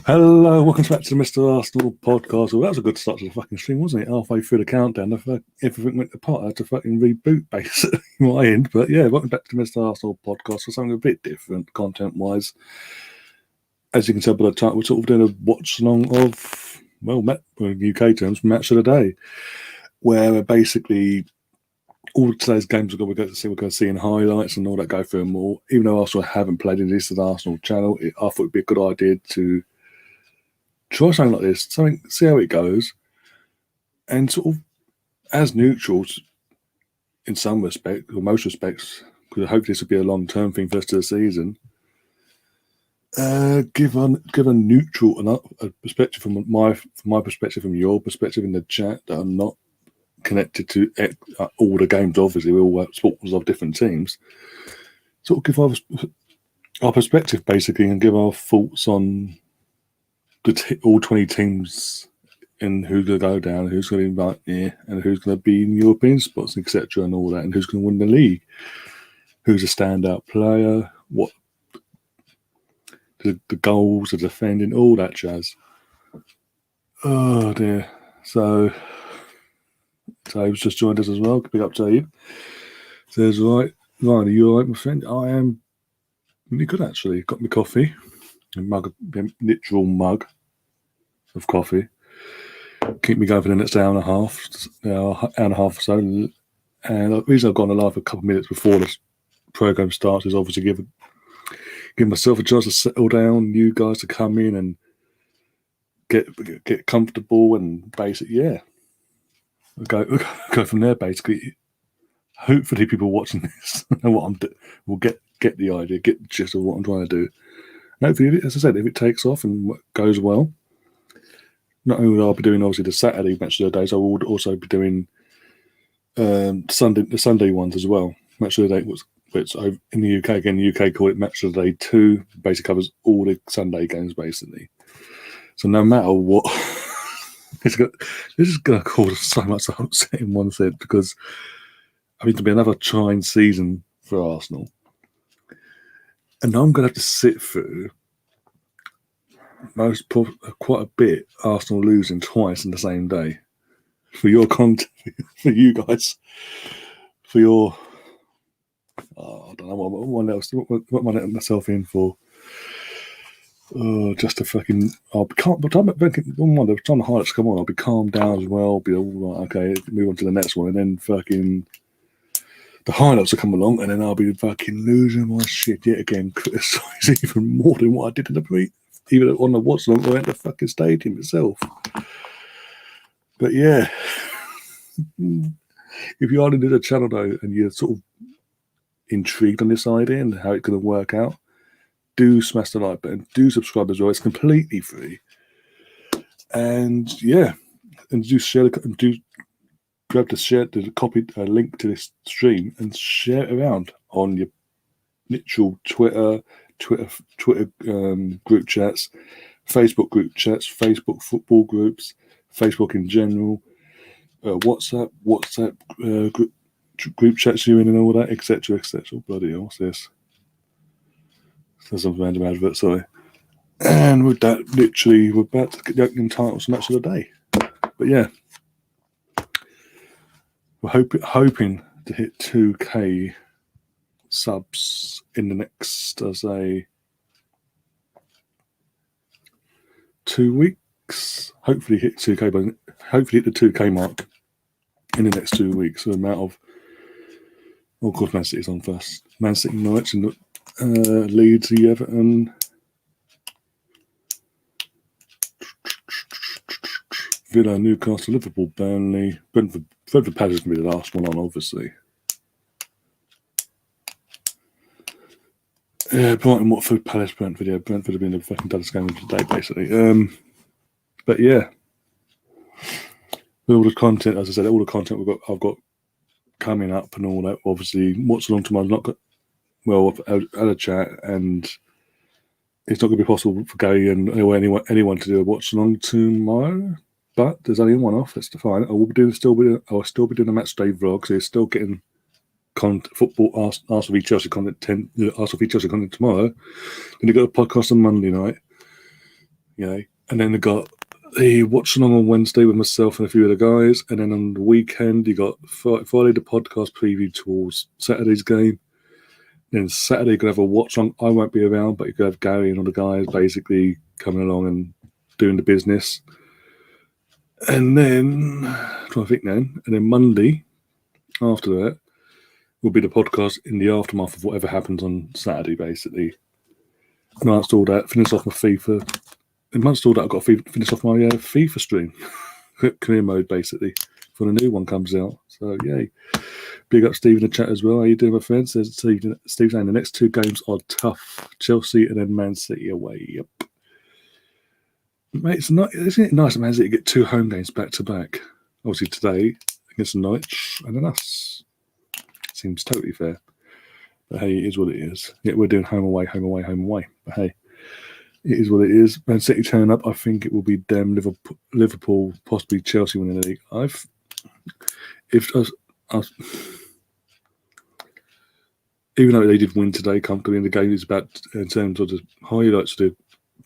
Hello, welcome back to the Mr. Arsenal podcast. Well, that was a good start to the fucking stream, wasn't it? Halfway through the countdown, everything went apart. I had to fucking reboot basically my end. But yeah, welcome back to the Mr. Arsenal podcast for something a bit different content-wise. As you can tell by the title, we're sort of doing a watch-along of, well, in UK terms, match of the day, where basically all today's games we're going to see in highlights and all that, go through them all. Even though Arsenal haven't played in this Arsenal channel, I thought it'd be a good idea to try something like this, see how it goes, and sort of as neutrals in some respect, or most respects, because I hope this will be a long-term thing for us to the season. Give a neutral a perspective from my perspective, from your perspective in the chat that are not connected to all the games. Obviously, we all have supporters of different teams. Sort of give our perspective basically, and give our thoughts on all 20 teams and who's going to go down, who's going to be right there, and who's going to be in European spots, etc., and all that, and who's going to win the league, who's a standout player, what the goals, the defending, all that jazz. Oh dear. So Dave's just joined us as well. Big up to you. Says, right, Ryan, are you all right, my friend? I am really good, actually. Got my coffee, a literal mug of coffee. Keep me going for the next hour and a half or so. And the reason I've gone alive a couple of minutes before this program starts is obviously give myself a chance to settle down, you guys to come in and get comfortable, and basically, yeah, go from there. Basically, hopefully, people watching this know what I'm doing will get the idea, get the gist of what I'm trying to do. And hopefully, as I said, if it takes off and goes well, not only will I be doing obviously the Saturday match of the days, I will also be doing the Sunday ones as well. Match of the day, it's in the UK again. The UK call it Match of the Day 2. Basically covers all the Sunday games basically. So no matter what, this is going to cause so much upset in one sense, because I mean, to be another trying season for Arsenal, and I'm going to have to sit through quite a bit Arsenal losing twice in the same day for your content, for you guys, for your I don't know what am I letting myself in for. Just to fucking, I'll be calm. By the time the highlights come on, I'll be calmed down as well. Be all right, okay, move on to the next one, and then fucking the highlights will come along, and then I'll be fucking losing my shit yet again, criticise even more than what I did in the even on the watch along or at the fucking stadium itself. But yeah, if you are new to the channel though, and you're sort of intrigued on this idea and how it's going to work out, do smash the like button, do subscribe as well. It's completely free. And yeah, and do share and do grab the copy link to this stream and share it around on your literal Twitter group chats, Facebook group chats, Facebook football groups, Facebook in general, WhatsApp group chats you're in and all that, etc. Bloody hell, what's this? There's some random advert, sorry. And with that, literally, we're about to get the opening titles match of the day. But yeah, we're hoping to hit 2K subs in the next, I say, 2 weeks. Hopefully hit 2K, but hopefully hit the 2K mark in the next 2 weeks. So the amount of, of course, Man City's on first. Man City, Norwich, and Leeds, Everton, Villa, Newcastle, Liverpool, Burnley, Brentford Palace is going to be the last one on, obviously. Yeah, Brighton, Watford, Palace, Brentford. Yeah, Brentford have been the fucking dullest game of the day, basically. But yeah, with all the content, as I said, all the content I've got coming up and all that. Obviously, what's along tomorrow? Not got. Well, I've had a chat, and it's not going to be possible for Gary and anyone to do a watch along tomorrow. But there's only one off. That's fine. I'll still be doing a match day vlog, so you're still getting football Arsenal v Chelsea content. Arsenal v Chelsea content tomorrow. Then you got a podcast on Monday night. And then they got the watch along on Wednesday with myself and a few other guys, and then on the weekend you got Friday the podcast preview towards Saturday's game. Then Saturday you could have a watch on. I won't be around, but you could have Gary and all the guys basically coming along and doing the business. And then Monday after that will be the podcast in the aftermath of whatever happens on Saturday, basically. And amongst all that, finish off my FIFA. Amongst all that, I've got to finish off my FIFA stream, career mode, basically, before the new one comes out. So, yay. Big up Steve in the chat as well. How you doing, my friends? Says Steve saying the next two games are tough. Chelsea and then Man City away. Yep. Mate, isn't it nice that Man City get two home games back to back? Obviously today against Norwich and then us. Seems totally fair. But hey, it is what it is. Yeah, we're doing home away. But hey, it is what it is. Man City turn up. I think it will be them, Liverpool, possibly Chelsea winning the league. Even though they did win today comfortably in the game, it's about in terms of the highlights of the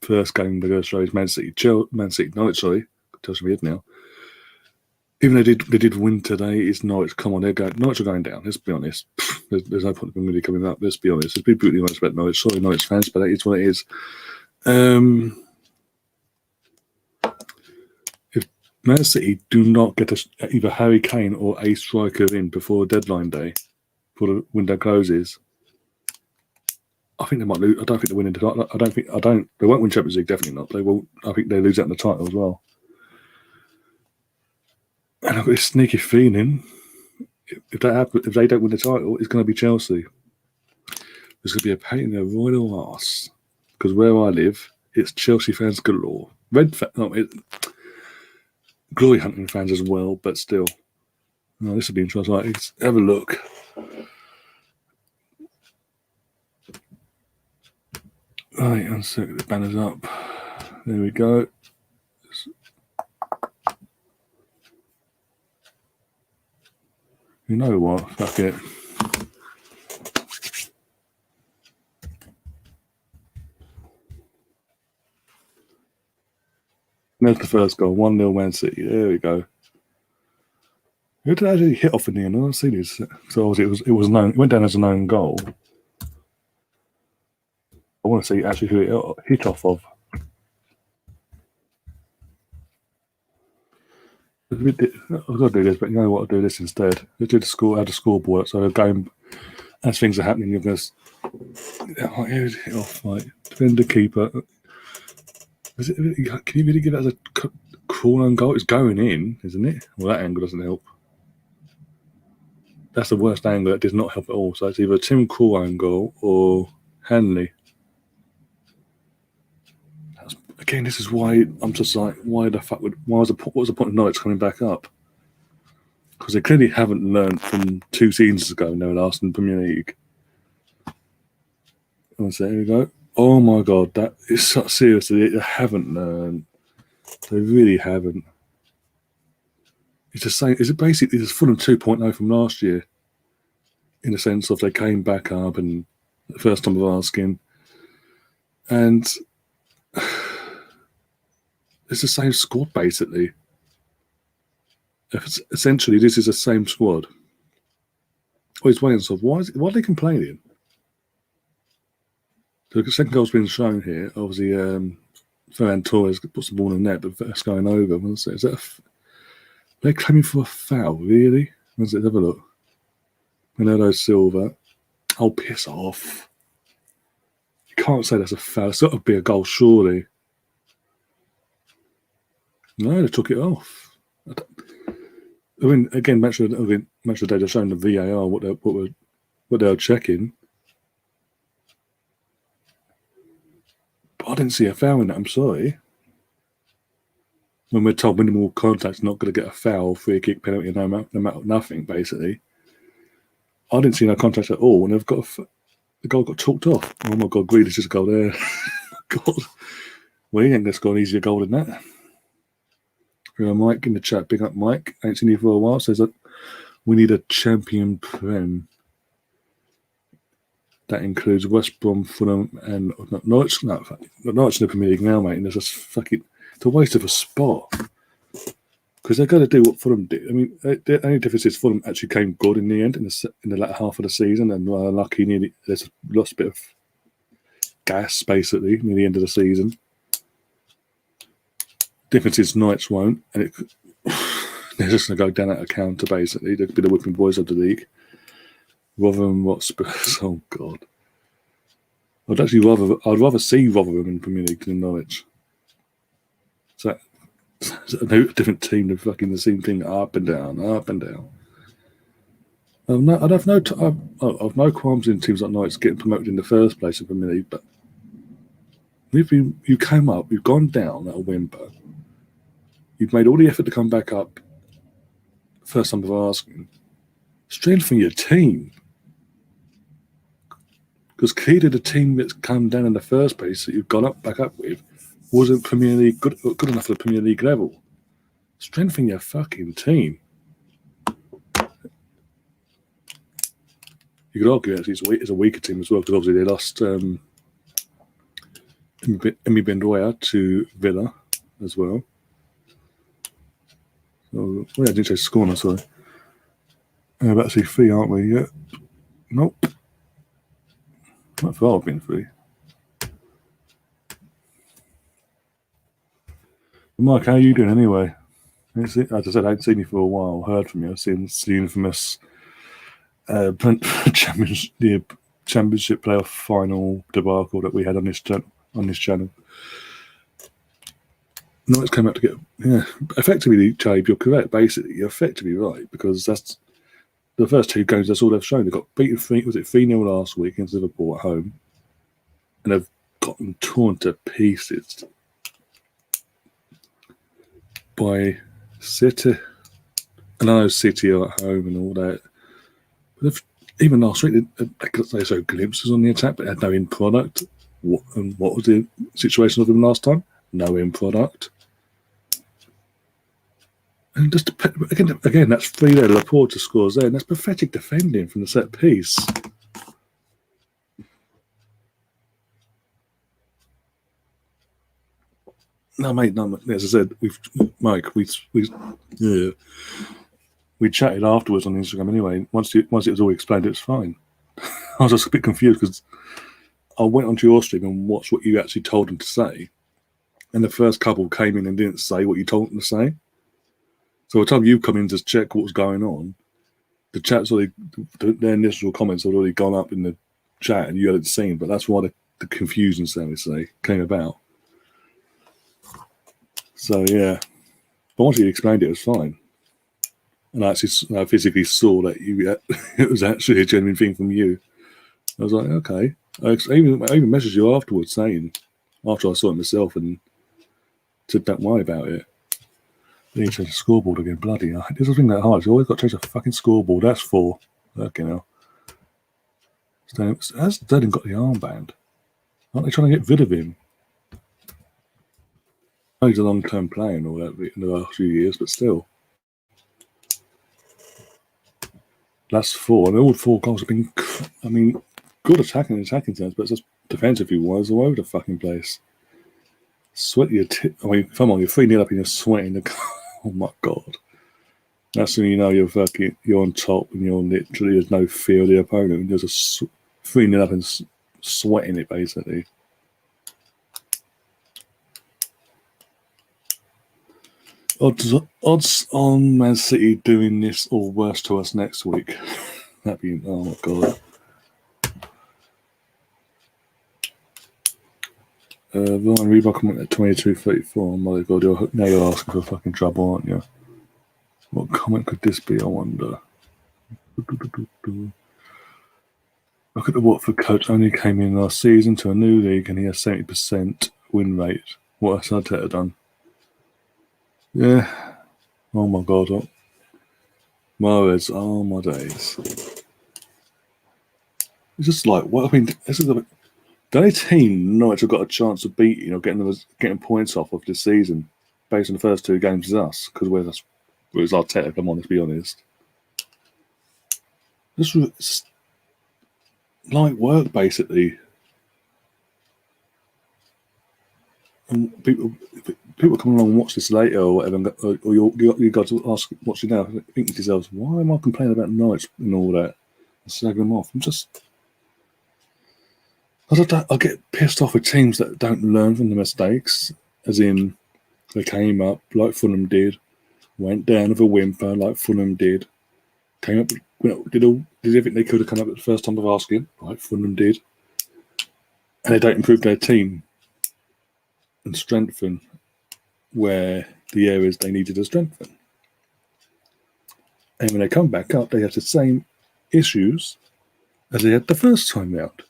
first game. The show is Man City Norwich. Sorry, tells me it now. Even though they did win today, it's Norwich. Come on, Norwich are going down. Let's be honest. There's no point in really coming up. Let's be honest. Let's be brutally honest about Norwich. Sorry, Norwich fans, but that is what it is. If Man City do not get either Harry Kane or a striker in before deadline day, before the window closes, I think they might lose. I don't think they're winning the title. They won't win Champions League. Definitely not. They will. I think they lose out in the title as well. And I've got this sneaky feeling if that happens, if they don't win the title, it's going to be Chelsea. There's going to be a pain in their royal arse because where I live, it's Chelsea fans galore. Glory hunting fans as well, but still. Oh, this would be interesting. Let's have a look. Right, one second, the banner's up. There we go. You know what? Fuck it. There's the first goal. 1-0 Man City. There we go. Who did it actually hit off in the end? I don't see this. So obviously it was known. It went down as a known goal. I want to see actually who it hit off of. I've got to do this, but you know what? I'll do this instead. Let's do the score. How the scoreboard. So going as things are happening, you're going to hit off. Right, defender, keeper. Can you really give that as a crawl on goal? It's going in, isn't it? Well, that angle doesn't help. That's the worst angle. That does not help at all. So it's either Tim Krul own goal or Hanley. Again, this is why I'm just like, why was the point of Norwich coming back up? Because they clearly haven't learned from 2 seasons ago when they were last in the Premier League. So here we go. Oh my God, that is so seriously, they haven't learned. They really haven't. It's the same. Is it basically just Fulham 2.0 from last year? In the sense of they came back up and the first time of asking. And it's the same squad basically. Essentially, this is the same squad. Oh, it's waiting. So why are they complaining? So the second goal's been shown here. Obviously, Ferran Torres puts the ball in the net, but that's going over. Is that they're claiming for a foul? Really? Let's have a look. Bernardo Silva. Oh, piss off! You can't say that's a foul. It's got to be a goal, surely. No, they took it off. I mean, again, match of the day, they're showing the VAR what they're checking. But I didn't see a foul in that. I'm sorry. When we're told minimal contact's not going to get a foul, free kick, penalty, no matter nothing, basically. I didn't see no contact at all, and they've got the goal got chalked off. Oh my God, Grealish just go there. God, well, he ain't going to score an easier goal than that. Mike in the chat, big up Mike. Ain't seen you for a while. Says that we need a champion prem. That includes West Brom, Fulham, and Norwich. No, Norwich in the Premier League now, mate. And there's just fucking, it's a waste of a spot because they're going to do what Fulham did. I mean, the only difference is Fulham actually came good in the end in the latter half of the season, and lucky nearly there's lost a bit of gas basically near the end of the season. Difference is Knights won't, and they're just going to go down at a counter basically. They'll be the whipping boys of the league. Rotherham, what Spurs? Oh God! I'd rather see Rotherham in the Premier League than Norwich. So it's a different team. They're fucking the same thing, up and down, up and down. I'd have no qualms in teams like Norwich getting promoted in the first place in the Premier League, but you came up, you've gone down at a whimper. You've made all the effort to come back up. First time of asking, strengthen your team. Because key to the team that's come down in the first place that you've gone back up with wasn't Premier League good enough for the Premier League level. Strengthen your fucking team. You could argue actually it's a weaker team as well because obviously they lost Emi Bendoya to Villa as well. Oh, I didn't say score now, sorry. We're about to see 3, aren't we? Yeah. Nope. Not far I've been 3. Mike, how are you doing anyway? As I said, I hadn't seen you for a while, heard from you since the infamous championship playoff final debacle that we had on this channel. No, it's come out to get effectively, Chabe, you're correct. Basically, you're effectively right because that's the first 2 games. That's all they've shown. They got beaten 3-0 last week against Liverpool at home, and they've gotten torn to pieces by City. And I know City are at home and all that. But even last week, they showed glimpses on the attack, but they had no end product. What was the situation of them last time? No end product. And just again, that's 3 there. Laporte scores there, and that's pathetic defending from the set piece. No, mate. No, as I said, we chatted afterwards on Instagram anyway. Once it was all explained, it was fine. I was just a bit confused because I went onto your stream and watched what you actually told them to say, and the first couple came in and didn't say what you told them to say. So by the time you come in to check what was going on, the chat's already, their initial comments had already gone up in the chat and you hadn't seen, but that's why the confusion, shall we say, came about. So, yeah. But once you explained it, it was fine. And I physically saw that it was actually a genuine thing from you. I was like, okay. I even messaged you afterwards saying, after I saw it myself and said, don't worry about it. They need to change the scoreboard again. Bloody hell. This is the thing that hard. You always got to change the fucking scoreboard. That's 4. Okay, now. Has Sterling got the armband? Aren't they trying to get rid of him? I know he's a long-term player and all that in the last few years, but still. That's 4. And all 4 goals have been, good attacking sense, but just defensively wise all over the fucking place. Sweat your come on, you're 3-0 up and you're sweating. Oh my God. That's when you know you're on top and you're literally, there's no fear of the opponent. You're just 3-0 up and sweating it basically. Odds on Man City doing this or worse to us next week. That'd be, oh my God. Ryan Reebok comment at 22:34. My God, now you're asking for fucking trouble, aren't you? What comment could this be, I wonder? Look at the Watford coach, only came in last season to a new league and he has 70% win rate. What has Arteta done? Yeah. Oh my God. Mahrez, oh my days. It's just like, what I mean, this is the only team Norwich have got a chance of beating or getting points off of this season based on the first 2 games is us, because where's Arteta, come on, let's be honest. like work basically. And people come along and watch this later or whatever, or you guys will ask, watch it now, think to yourselves, why am I complaining about nights and all that? And slagging them off. I get pissed off with teams that don't learn from the mistakes, as in they came up like Fulham did, went down with a whimper like Fulham did, came up, did everything they could have come up at the first time of asking, like Fulham did, and they don't improve their team and strengthen where the areas they needed to strengthen. And when they come back up, they have the same issues as they had the first time round.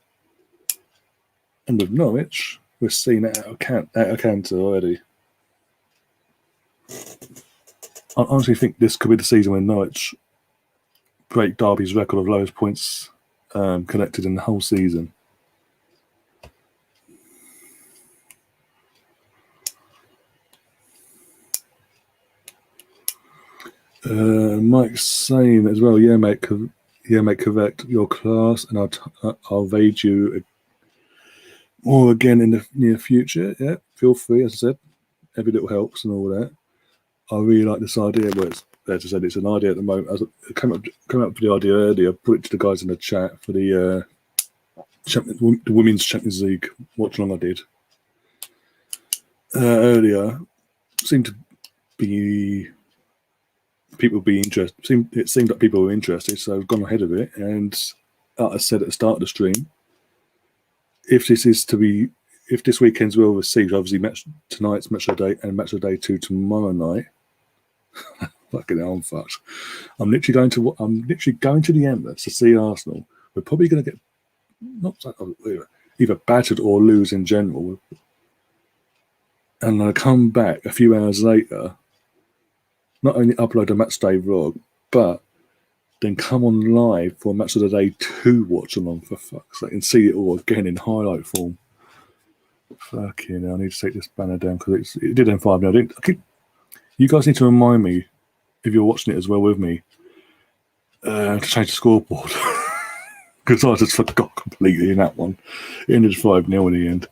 And with Norwich, we're seeing it out of Canter already. I honestly think this could be the season when Norwich break Derby's record of lowest points collected in the whole season. Mike's saying as well, yeah, mate, correct your class, and I'll evade you more again in the near future. Yeah, feel free, as I said, every little helps and all that. I really like this idea, where it's, as I said, it's an idea at the moment. As I came up with the idea earlier, put it to the guys in the chat for the Women's Champions League watch along I did earlier. Seemed to be people be interested. It seemed like people were interested, so I've gone ahead of it. And I said at the start of the stream, if this weekend's well received, obviously tonight's match of the day and match of the day 2 tomorrow night. Fucking hell, I'm fucked. I'm literally going to the Emirates to see Arsenal. We're probably going to get either battered or lose in general. And I come back a few hours later, not only upload a match day vlog, but then come on live for a match of the day 2 watch along, for fuck's sake, and see it all again in highlight form. Fucking hell, I need to take this banner down because it did end 5-0. You guys need to remind me, if you're watching it as well with me, to change the scoreboard. Because I just forgot completely in that one. It ended 5-0 in the end.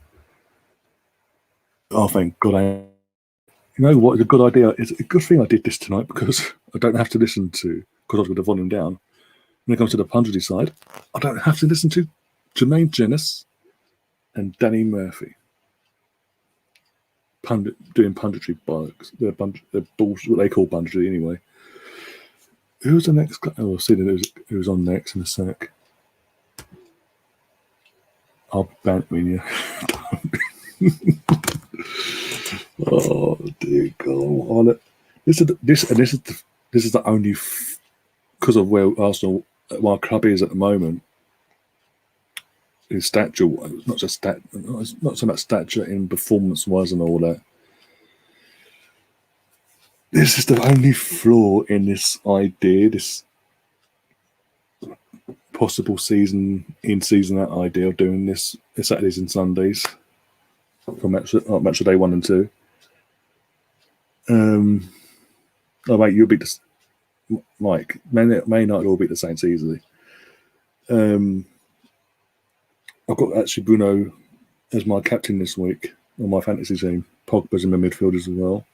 Oh, thank God. You know what? It's a good idea. It's a good thing I did this tonight because I don't have to listen to, because I was with the volume down. When it comes to the punditry side, I don't have to listen to Jermaine Jenas and Danny Murphy. Doing punditry bollocks. They're bullshit, what they call punditry anyway. Who's the next guy? Oh, I'll see who's on next in a sec. I'll be bantering you. Oh dear God! This is the only because of where Arsenal, my club is at the moment. His stature, not so much stature in performance-wise and all that. This is the only flaw in this idea, this possible season out idea of doing this Saturdays and Sundays for match of day 1 and 2. Oh mate, you'll beat this, Mike. Man United will beat the Saints easily. I've got actually Bruno as my captain this week on my fantasy team. Pogba's in my midfield as well.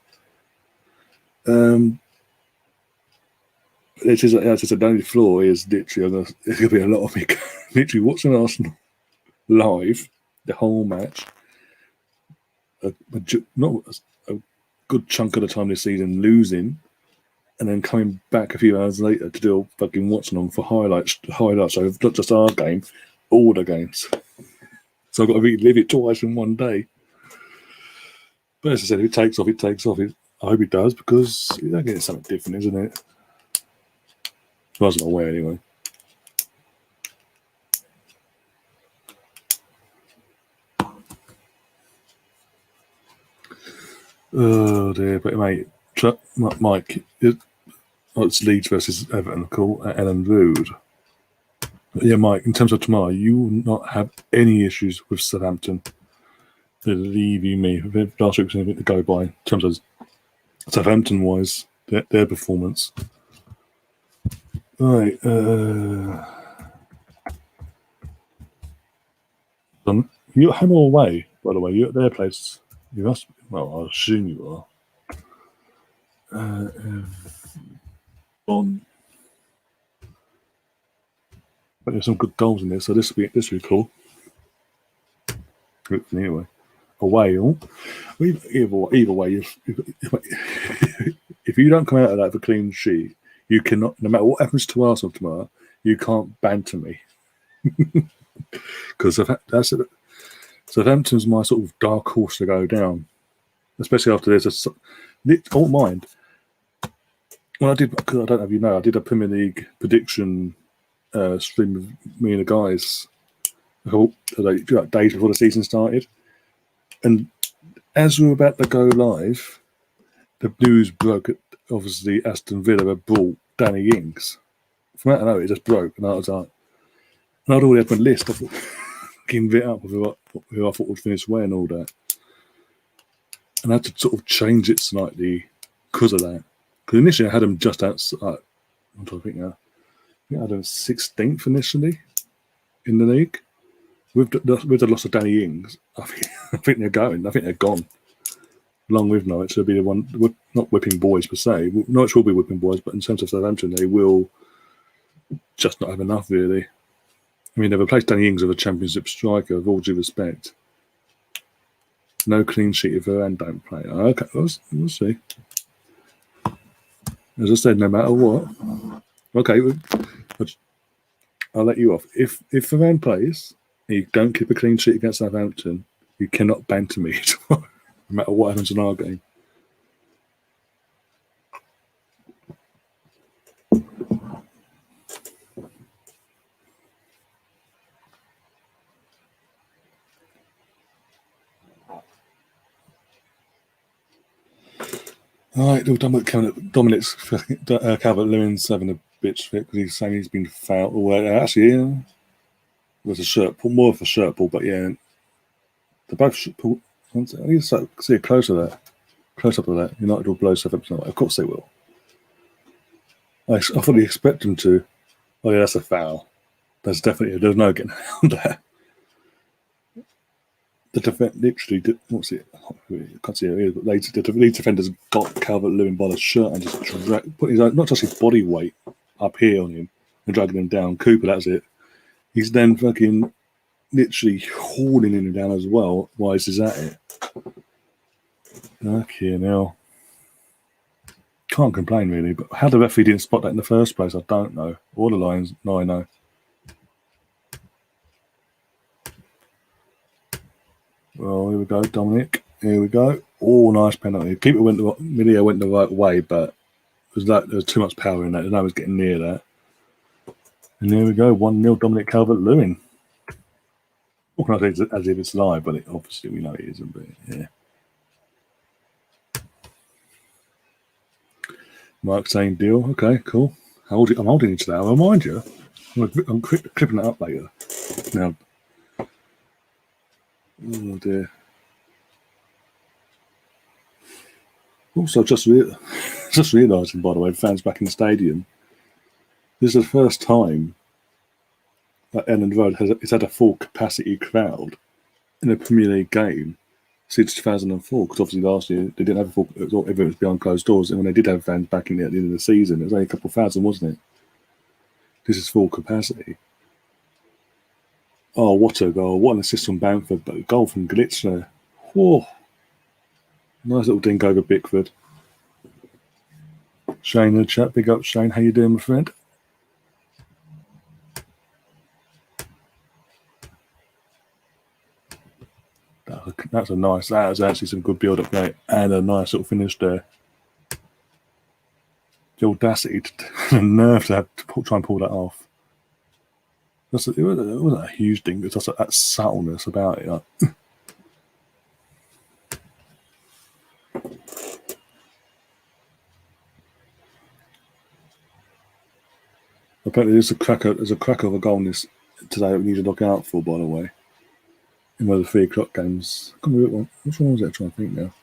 It is, as I said, the only flaw is literally there's going to be a lot of me literally watching Arsenal live the whole match. Not a good chunk of the time this season losing, and then coming back a few hours later to do a fucking watch along for highlights of not just our game, all the games. So I've got to relive it twice in one day. But as I said, if it takes off, it takes off. I hope it does, because it's something different, isn't it? As far as I'm aware, anyway. Oh dear, but mate, Mike, it's Leeds versus Everton, cool, at Ellen Road. Yeah, Mike, in terms of tomorrow, you will not have any issues with Southampton. Believe you me, last week was anything to go by in terms of Southampton-wise, their performance. Right, You're at home or away, by the way? You're at their place. You must. Well, I assume you are. On. But there's some good goals in there, so this will be cool. Anyway, away. Either way, if you don't come out of that with a clean sheet, you cannot. No matter what happens to Arsenal tomorrow, you can't banter me. Because that's it. Southampton's my sort of dark horse to go down, especially after there's a. I don't mind. Well, I did, because I don't know if you know, I did a Premier League prediction stream with me and the guys days before the season started. And as we were about to go live, the news broke that obviously Aston Villa had brought Danny Ings. From out of nowhere, it just broke. And I was like, and I'd already had my list. I thought, giving it up with who I thought would finish where and all that. And I had to sort of change it slightly because of that. Because initially I had them just outside. I'm trying to think now. I had them 16th initially in the league. With the loss of Danny Ings, I think they're going. I think they're gone. Along with Norwich, they'll be the one, not whipping boys per se. Norwich will be whipping boys, but in terms of Southampton, they will just not have enough, really. I mean, they've replaced Danny Ings with a Championship striker, with all due respect. No clean sheet if Varane don't play. Okay, we'll see. As I said, no matter what. Okay, I'll let you off. If Varane plays, and you don't keep a clean sheet against Southampton, you cannot banter me tomorrow, no matter what happens in our game. All right, we're done with Dominic's Calvert-Lewin's having a bitch fit because he's saying he's been fouled. Well, actually, yeah, there's a shirt pull, more of a shirt pull, but yeah, the both should pull. I need to see a close up of that. United will blow Southampton away. Of course they will. I fully expect them to. Oh yeah, that's a foul. There's no getting around that. The defense literally did. What's it? I can't see who it is, but the lead defenders got Calvert-Lewin by the shirt and just put his own, not just his body weight up here on him and dragging him down. Cooper, that's it. He's then fucking literally hauling him down as well. Why is at it? Okay, now can't complain really. But how the referee didn't spot that in the first place, I don't know. All the lines, no, I know. Well, here we go, Dominic. Here we go. Oh, nice penalty. Keeper Milio went the right way, but there was too much power in that. No one was getting near that. And there we go, 1-0 Dominic Calvert-Lewin. What can I say as if it's live, but obviously we know it isn't, but yeah. Mark saying deal. Okay, cool. I'm holding you to that. I'll remind you. I'm clipping that up later. Now, oh dear. Also, just realising, by the way, fans back in the stadium, this is the first time that Elland Road has had a full capacity crowd in a Premier League game since 2004. Because obviously last year they didn't have a full. Everyone was behind closed doors, and when they did have fans back in at the end of the season, it was only a couple of thousand, wasn't it? This is full capacity. Oh, what a goal! What an assist from Bamford, but a goal from Glitzner. Whoa! Nice little dink over Bickford. Shane in the chat, big up Shane. How you doing, my friend? That was actually some good build-up, mate, and a nice little finish there. The audacity, the nerve to try and pull that off. It wasn't a huge thing, but just that subtleness about it. Apparently, there's a cracker of a goal in this today that we need to look out for, by the way. In one of the 3 o'clock games. I can't remember which one was it? I'm trying to think now.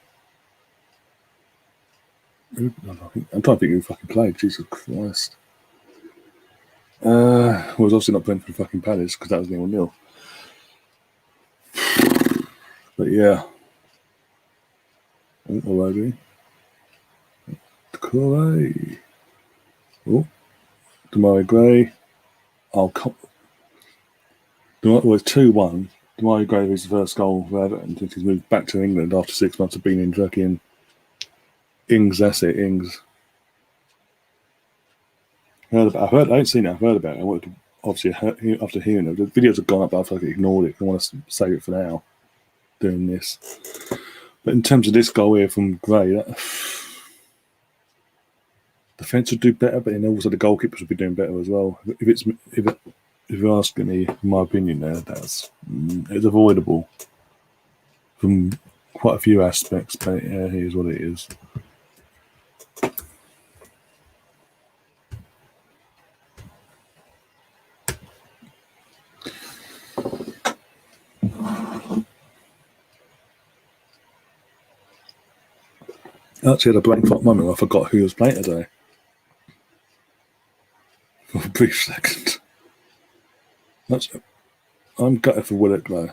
I'm trying to think who fucking played. Jesus Christ. Well, it was obviously not Brentford fucking Palace because that was 0-0. But yeah. Already. Corey. Oh, Damari Gray. Well, it's 2-1. Damari Gray was the first goal for Everton since he's moved back to England after 6 months of being in fucking Ings. That's it, Ings. I ain't seen it. I've heard about it. I wanted to, obviously, after hearing it, the videos have gone up, but I've fucking ignored it. I want to save it for now, doing this. But in terms of this goal here from Gray, defence would do better, but then also the goalkeepers would be doing better as well. If you're asking me, in my opinion, it's avoidable from quite a few aspects. But yeah, here's what it is. I actually had a blank fuck moment where I forgot who was playing today. For a brief second. I'm gutted for Willock though.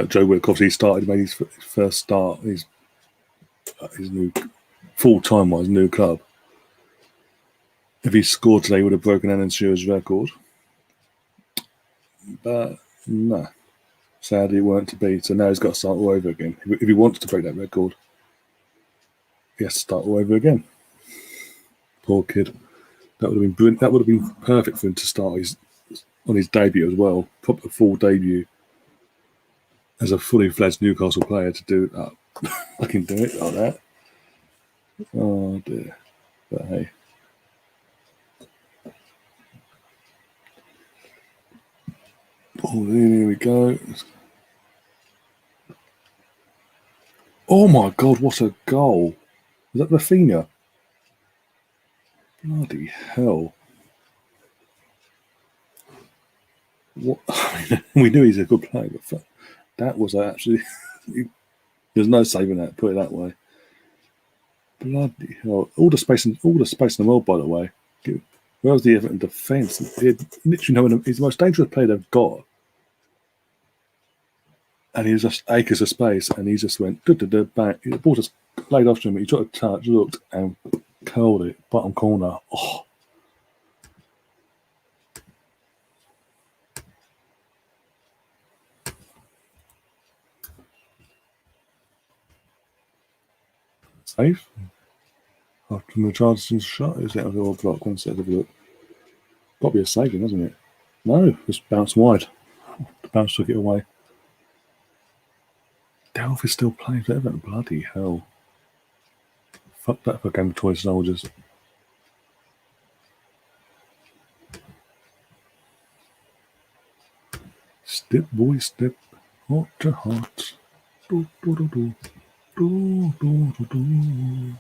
Joe Willock obviously made his first start, his new full-time one, his new club. If he scored today, he would have broken Alan Shearer's record. But no, sadly it weren't to be. So now he's got to start all over again. If he wants to break that record, he has to start all over again. Poor kid. That would have been brilliant. That would have been perfect for him to start on his debut as well. Proper full debut as a fully fledged Newcastle player to do that. I can do it like that. Oh dear. But hey. Oh, here we go. Oh my God, what a goal. Is that Rafinha? Bloody hell. What? I mean, we knew he's a good player, but that was actually... There's no saving that, put it that way. Bloody hell. All the space in the world, by the way. Where was the Everton defence? Literally, he's the most dangerous player they've got. And he was just acres of space, and he just went back. The ball just played off to him. He took a touch, looked, and curled it, bottom corner. Oh. Safe. After the Richardson's shot, is it a little block? One set of a look. Got to be a saving, hasn't it? No, just bounced wide. The bounce took it away. Delph is still playing for Everton. Bloody hell. Fuck that for Game of Toy Soldiers. Step, boy, step. Heart to heart. Do, do, do, do. Do, do, do, do.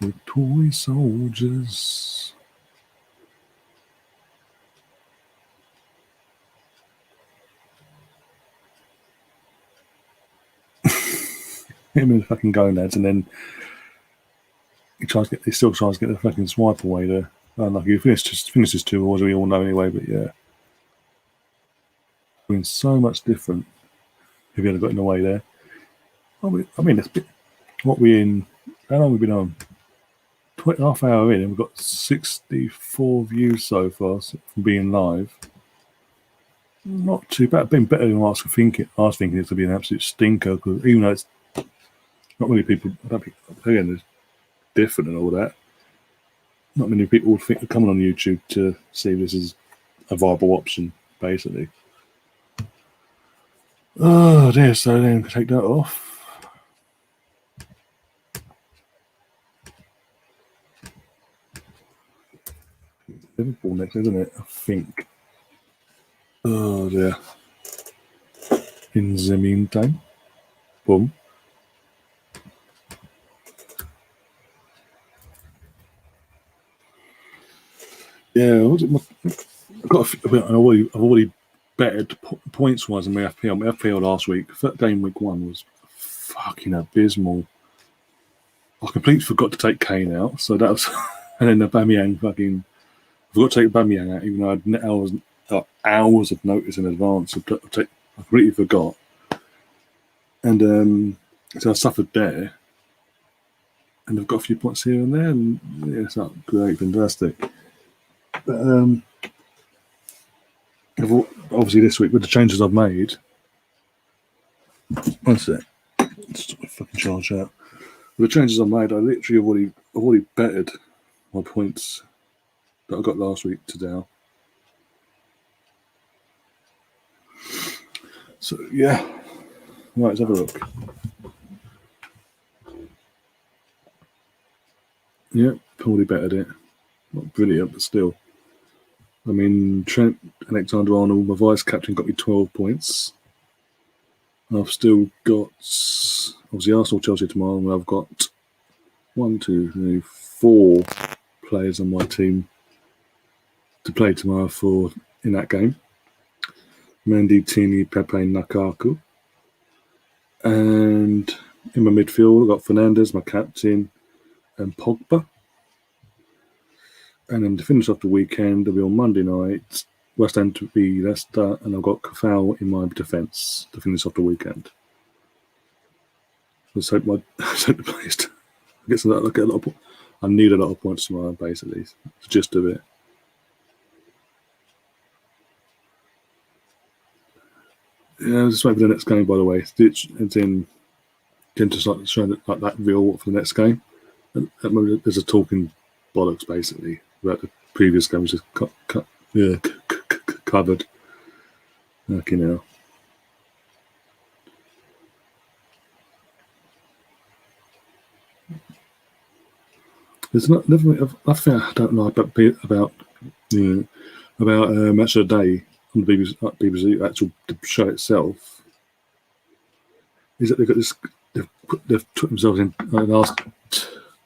The toy soldiers. Him and fucking gonads, and then he still tries to get the fucking swipe away there. Unlucky. He finishes 2, as we all know anyway, but yeah. I mean, so much different if he had got in the way there. I mean, it's what we in. How long have we been on? Half hour in, and we've got 64 views so far from being live. Not too bad. Been better than I was thinking. I was thinking it's going to be an absolute stinker, because even though it's not many people, I don't think, again, it's different and all that. Not many people would think coming on YouTube to see this is a viable option, basically. Oh dear, so then take that off. Liverpool next, isn't it? I think. Oh dear. In the meantime, boom. Yeah, I've already betted points wise in my FPL. My FPL last week, game week 1 was fucking abysmal. I completely forgot to take Kane out, so that was, and then the Aubameyang fucking. I forgot to take Aubameyang out, even though I had hours of notice in advance. I completely forgot. And so I suffered there. And I've got a few points here and there, and yeah, it's not great, fantastic. But obviously this week with the changes I've made, one sec, let's fucking charge out. With the changes I've made, I literally I've already bettered my points that I got last week to now. So yeah, right, let's have a look. Yeah, probably bettered it. Not brilliant, but still. I mean, Trent Alexander-Arnold, my vice captain, got me 12 points. I've still got, obviously, Arsenal-Chelsea tomorrow, and I've got 1, 2, 3, 4 players on my team to play tomorrow in that game. Mendy, Tini, Pepe, Lukaku. And in my midfield, I've got Fernandes, my captain, and Pogba. And then to finish off the weekend, it'll be on Monday night, West Ham to be Leicester, and I've got Kafal in my defence to finish off the weekend. Let's hope the best. I guess I need a lot of points tomorrow, basically. It's the gist of it. Yeah, just wait for the next game, by the way. It's in just like showing that real for the next game. And there's a talking bollocks, basically, about the previous game, which is covered. Okay, now. There's nothing I don't know about Match of the Day on the BBC actual show itself. Is that they've put themselves in the last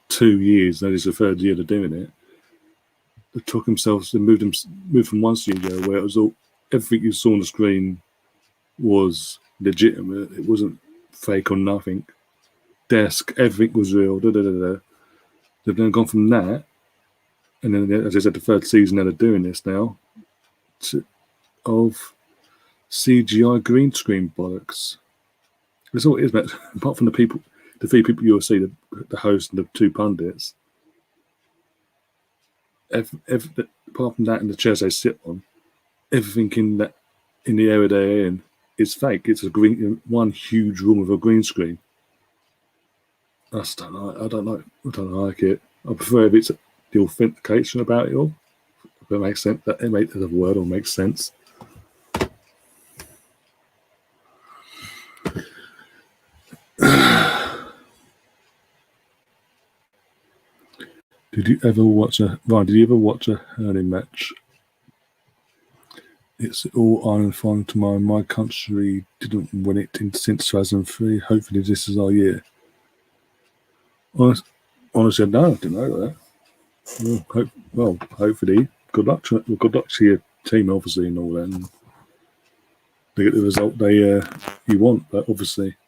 2 years. That is the third year they're doing it. They took themselves and moved from one studio where it was all everything you saw on the screen was legitimate. It wasn't fake or nothing. Desk, everything was real. They've then gone from that, and then, as I said, the third season they're doing this now, of CGI green screen bollocks. That's all it is, mate. Apart from the 3 people you'll see, the host and the 2 pundits, apart from that and the chairs they sit on, everything in the area they're in is fake. It's one huge room with a green screen. I don't like it. I prefer if it's the authentication about it all. If it makes sense, that it makes the word all makes sense. Did you ever watch a hurling match? It's all Ireland final tomorrow. My country didn't win it since 2003. Hopefully this is our year. Honestly, no, I didn't know that. Well, hopefully. Good luck to your team, obviously, and all that. And they get the result you want, but obviously.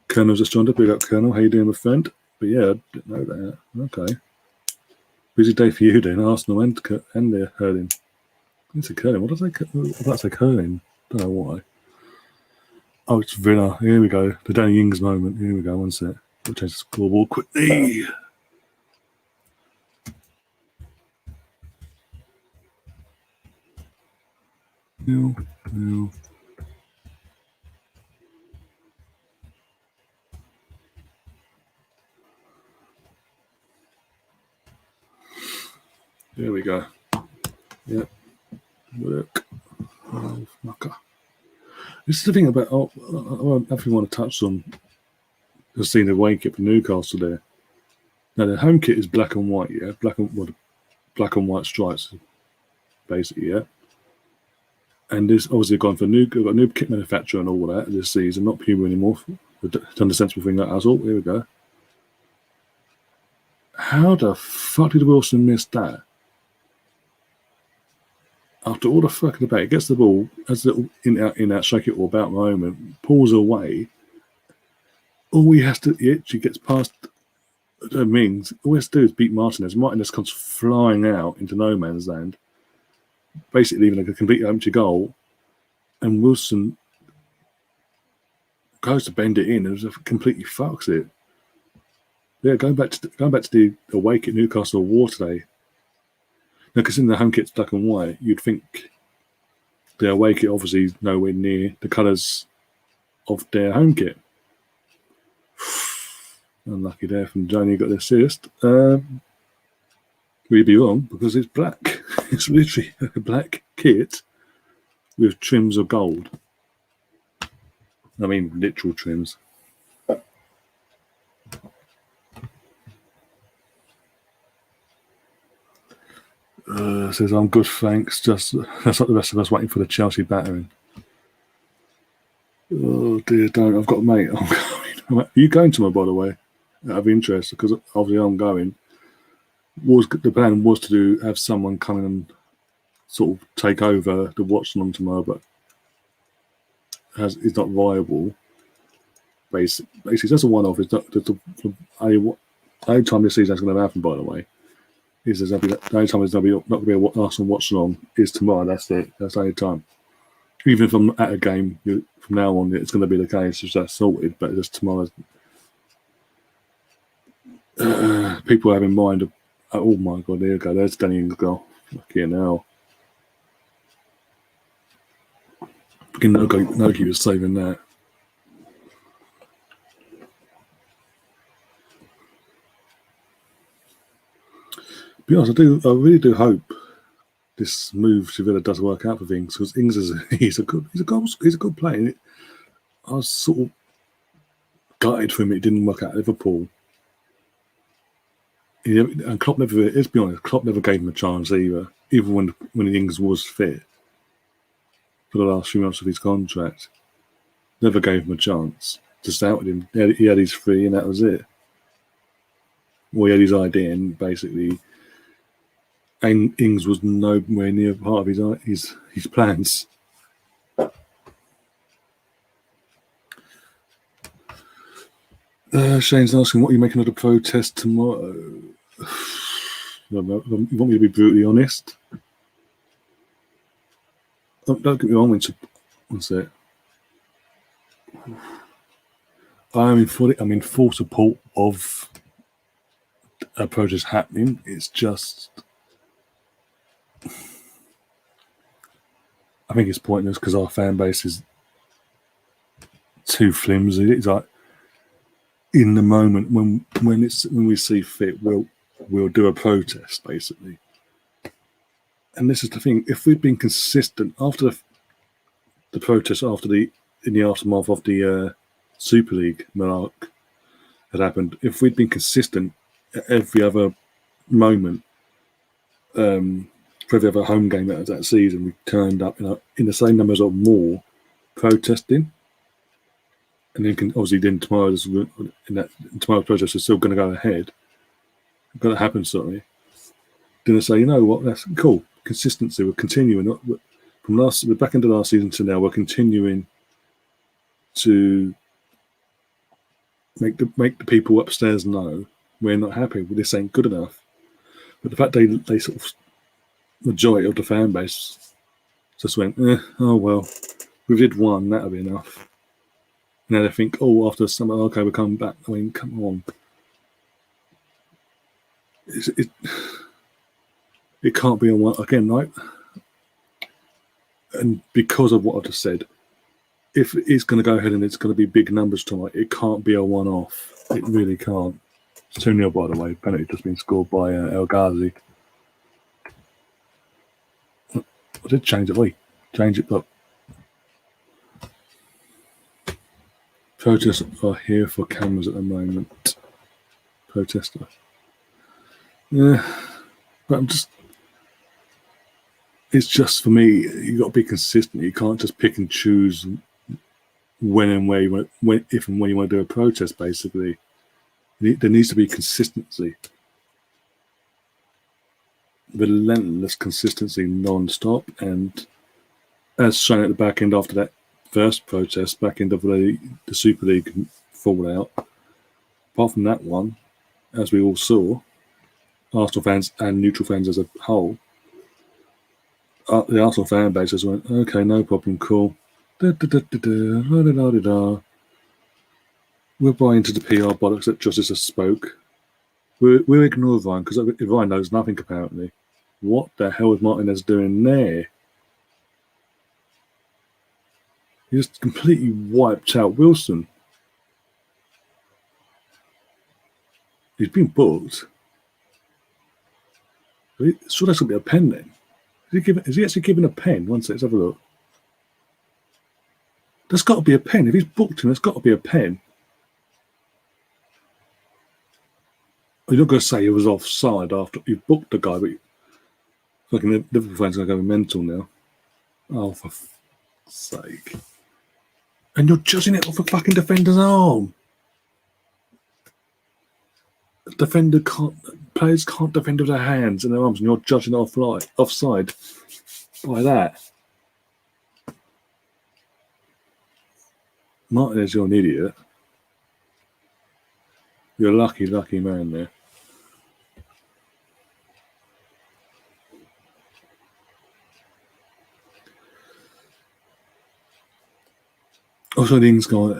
Colonel's just joined up. Big up, Colonel. How you doing, my friend? But yeah, I didn't know that. Okay. Busy day for you then, Arsenal and they're hurling. It's a curling. What did I say curling? Don't know why. Oh, it's Villa. Here we go. The Danny Ings moment. Here we go. One sec. We'll change the scoreboard quickly. No. There we go. Yep. Work. Oh, fucker. This is the thing about. I definitely want to touch on. I've seen the away kit for Newcastle there. Now the home kit is black and white, yeah, black and white stripes, basically, yeah. And this obviously gone for got a new kit manufacturer and all that this season, not Puma anymore. Done the sensible thing like that. Oh, here we go. How the fuck did Wilson miss that? After all the fucking debate, he gets the ball, has a little in that shake it all about moment, pulls away. All he has to, he actually gets past Mings. All he has to do is beat Martinez. Martinez comes flying out into no man's land, basically leaving a completely empty goal. And Wilson goes to bend it in and just completely fucks it. Yeah, going back to the awake at Newcastle War today. Now, because in the home kit's black and white, you'd think the awake kit obviously is nowhere near the colours of their home kit. Unlucky there from Johnny, got the assist. We'd be wrong because it's black. It's literally a black kit with trims of gold. I mean, literal trims. Says, I'm good, thanks. Just that's like the rest of us waiting for the Chelsea battering. Oh dear, don't. I've got a mate. I'm going. Are you going tomorrow, by the way? Out of interest, because obviously I'm going. The plan was to have someone come in and sort of take over the watch along tomorrow, but it's not viable. Basically, that's a one-off. It's not the only time this season that's going to happen, by the way. Is the only time there's not going to be an Arsenal watch along is tomorrow. That's it. That's the only time. Even if I'm at a game from now on, it's going to be the case. It's just sorted. But just tomorrow, people have in mind. Oh my God! There you go. There's Danny Ings goal. Fucking hell. Fucking Noki was saving that. To be honest, I really do hope this move to Villa does work out for Ings, because Ings he's a good player. I was sort of gutted for him. It didn't work out at Liverpool. And Klopp never. Let's be honest, Klopp never gave him a chance either. Even when Ings was fit for the last few months of his contract, never gave him a chance. Just outed him. He had his free, and that was it. Well, he had his idea, and basically. And Ings was nowhere near part of his plans. Shane's asking, what are you making of the protest tomorrow? You want me to be brutally honest? Don't get me wrong. One sec. I'm in full support of a protest happening. It's just... I think it's pointless because our fan base is too flimsy. It's like in the moment when we see fit, we'll do a protest basically. And this is the thing: if we'd been consistent after the protest, in the aftermath of the Super League monarch had happened, if we'd been consistent at every other moment. For every other home game that season, we turned up in the same numbers or more protesting, and then obviously tomorrow's protest is still going to go ahead. Going to happen, sorry. Then I say, you know what? That's cool. Consistency. We're continuing we're back into last season to now. We're continuing to make the people upstairs know we're not happy. This ain't good enough. But the fact they sort of majority of the fan base just went, oh well, we did one, that'll be enough. And then they think, oh, after summer, okay, we'll come back. I mean, come on. It can't be a one again, right? And because of what I just said, if it's going to go ahead and it's going to be big numbers tonight, it can't be a one-off. It really can't. It's 2-0, by the way. Penalty just been scored by El Ghazi. I did change it. Change it, but protests are here for cameras at the moment. Protester. Yeah, but it's just for me, you got to be consistent. You can't just pick and choose when and where you want, if and when you want to do a protest, basically. There needs to be consistency. Relentless consistency non-stop, and as shown at the back end after that first protest, back end of the Super League fallout, apart from that one, as we all saw, Arsenal fans and neutral fans as a whole, the Arsenal fan base just went, okay, no problem, cool. Da, da, da, da, da, da, da, da, da. We're buying into the PR bollocks that Justice has spoke. We're ignoring Ryan because Ryan knows nothing apparently. What the hell is Martinez doing there? He just completely wiped out Wilson. He's been booked. So that's going to be a pen then. Is he actually given a pen? One second, let's have a look. There's got to be a pen. If he's booked him, there's got to be a pen. You're not going to say he was offside after you booked the guy, but fucking Liverpool fans are going to go mental now. Oh, for fuck's sake. And you're judging it off a fucking defender's arm. Players can't defend with their hands and their arms, and you're judging it offside by that. Martinez, you're an idiot. You're a lucky man there. Also, things got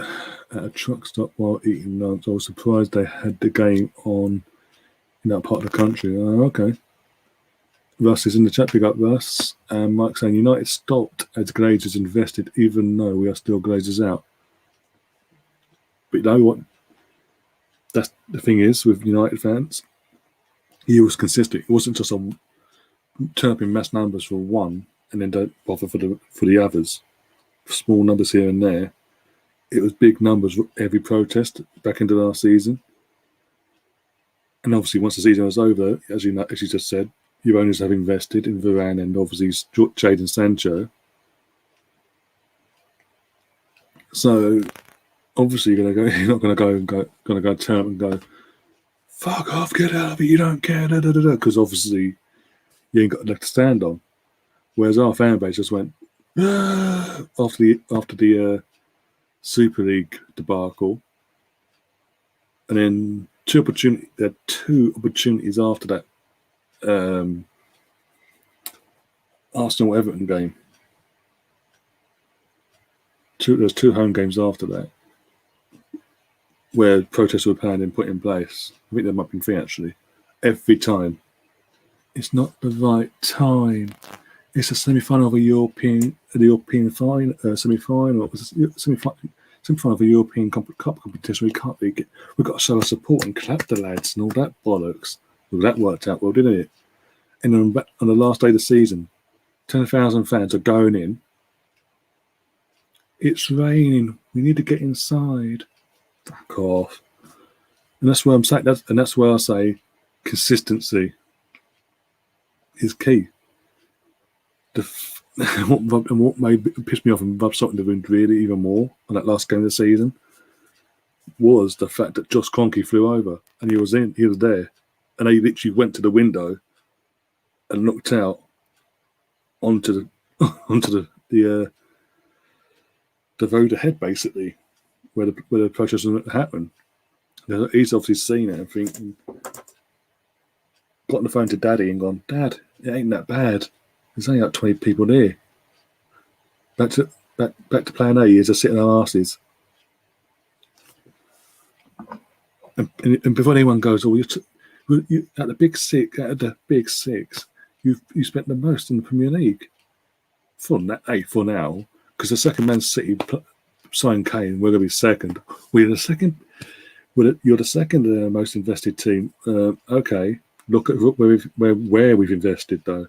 at a truck stop while eating lunch. I was surprised they had the game on in that part of the country. Oh, okay. Russ is in the chat. Pick up Russ. And Mike saying United stopped as Glazers invested, even though we are still Glazers out. But you know what? That's the thing is with United fans. He was consistent. It wasn't just a turn up in mass numbers for one and then don't bother for the others. Small numbers here and there. It was big numbers every protest back into last season. And obviously, once the season was over, as you just said, your owners have invested in Varane and obviously Jadon Sancho. So obviously, you're not going to go turn up and go, fuck off, get out of it, you don't care, because obviously you ain't got enough to stand on. Whereas our fan base just went after the Super League debacle, and then two opportunities after that Arsenal-Everton game. There's two home games after that where protests were planned and put in place. I think there might be three actually. Every time, it's not the right time. It's a semi-final of a European final, semi-final of a European Cup competition. We've got to show our support and clap the lads and all that bollocks. Well, that worked out well, didn't it? And on the last day of the season, 10,000 fans are going in. It's raining. We need to get inside. Fuck off. And that's where I'm saying. That's where I say consistency is key. What made piss me off and rub salt in the wound really even more on that last game of the season was the fact that Josh Kroenke flew over and he was there, and he literally went to the window and looked out onto the road ahead, basically, where the protest was going to happen. He's obviously seen it and thinking, got on the phone to Daddy and gone, Dad, it ain't that bad. There's only like 20 people there. Back to plan A is just sitting on our asses. And before anyone goes, you at the big six, you spent the most in the Premier League for now, because the second Man City signed Kane. We're going to be second. You're the second most invested team. Okay, look at where we've invested though.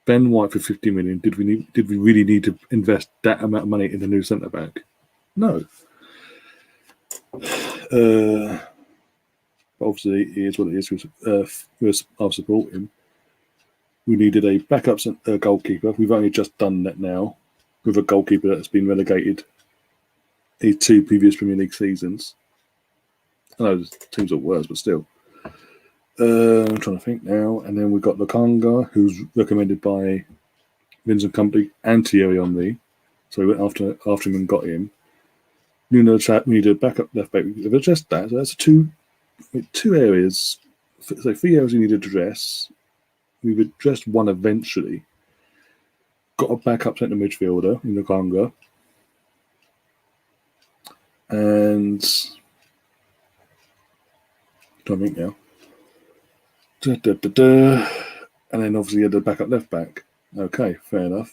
Ben White for 50 million. Did we really need to invest that amount of money in a new centre back? No. Obviously, it is what it is. I'll support him. We needed a backup goalkeeper. We've only just done that now with a goalkeeper that's been relegated in 2 previous Premier League seasons. I know the teams are worse, but still. I'm trying to think now. And then we've got Lokonga, who's recommended by Vincent Company and Thierry Henry. So we went after him and got him. Nuno Chat, we need a backup left back. We've addressed that. So that's two areas. So 3 areas we need to address. We've addressed one eventually. Got a backup centre midfielder in Lokonga. And I think now. And then obviously you had the backup left back. Okay, fair enough.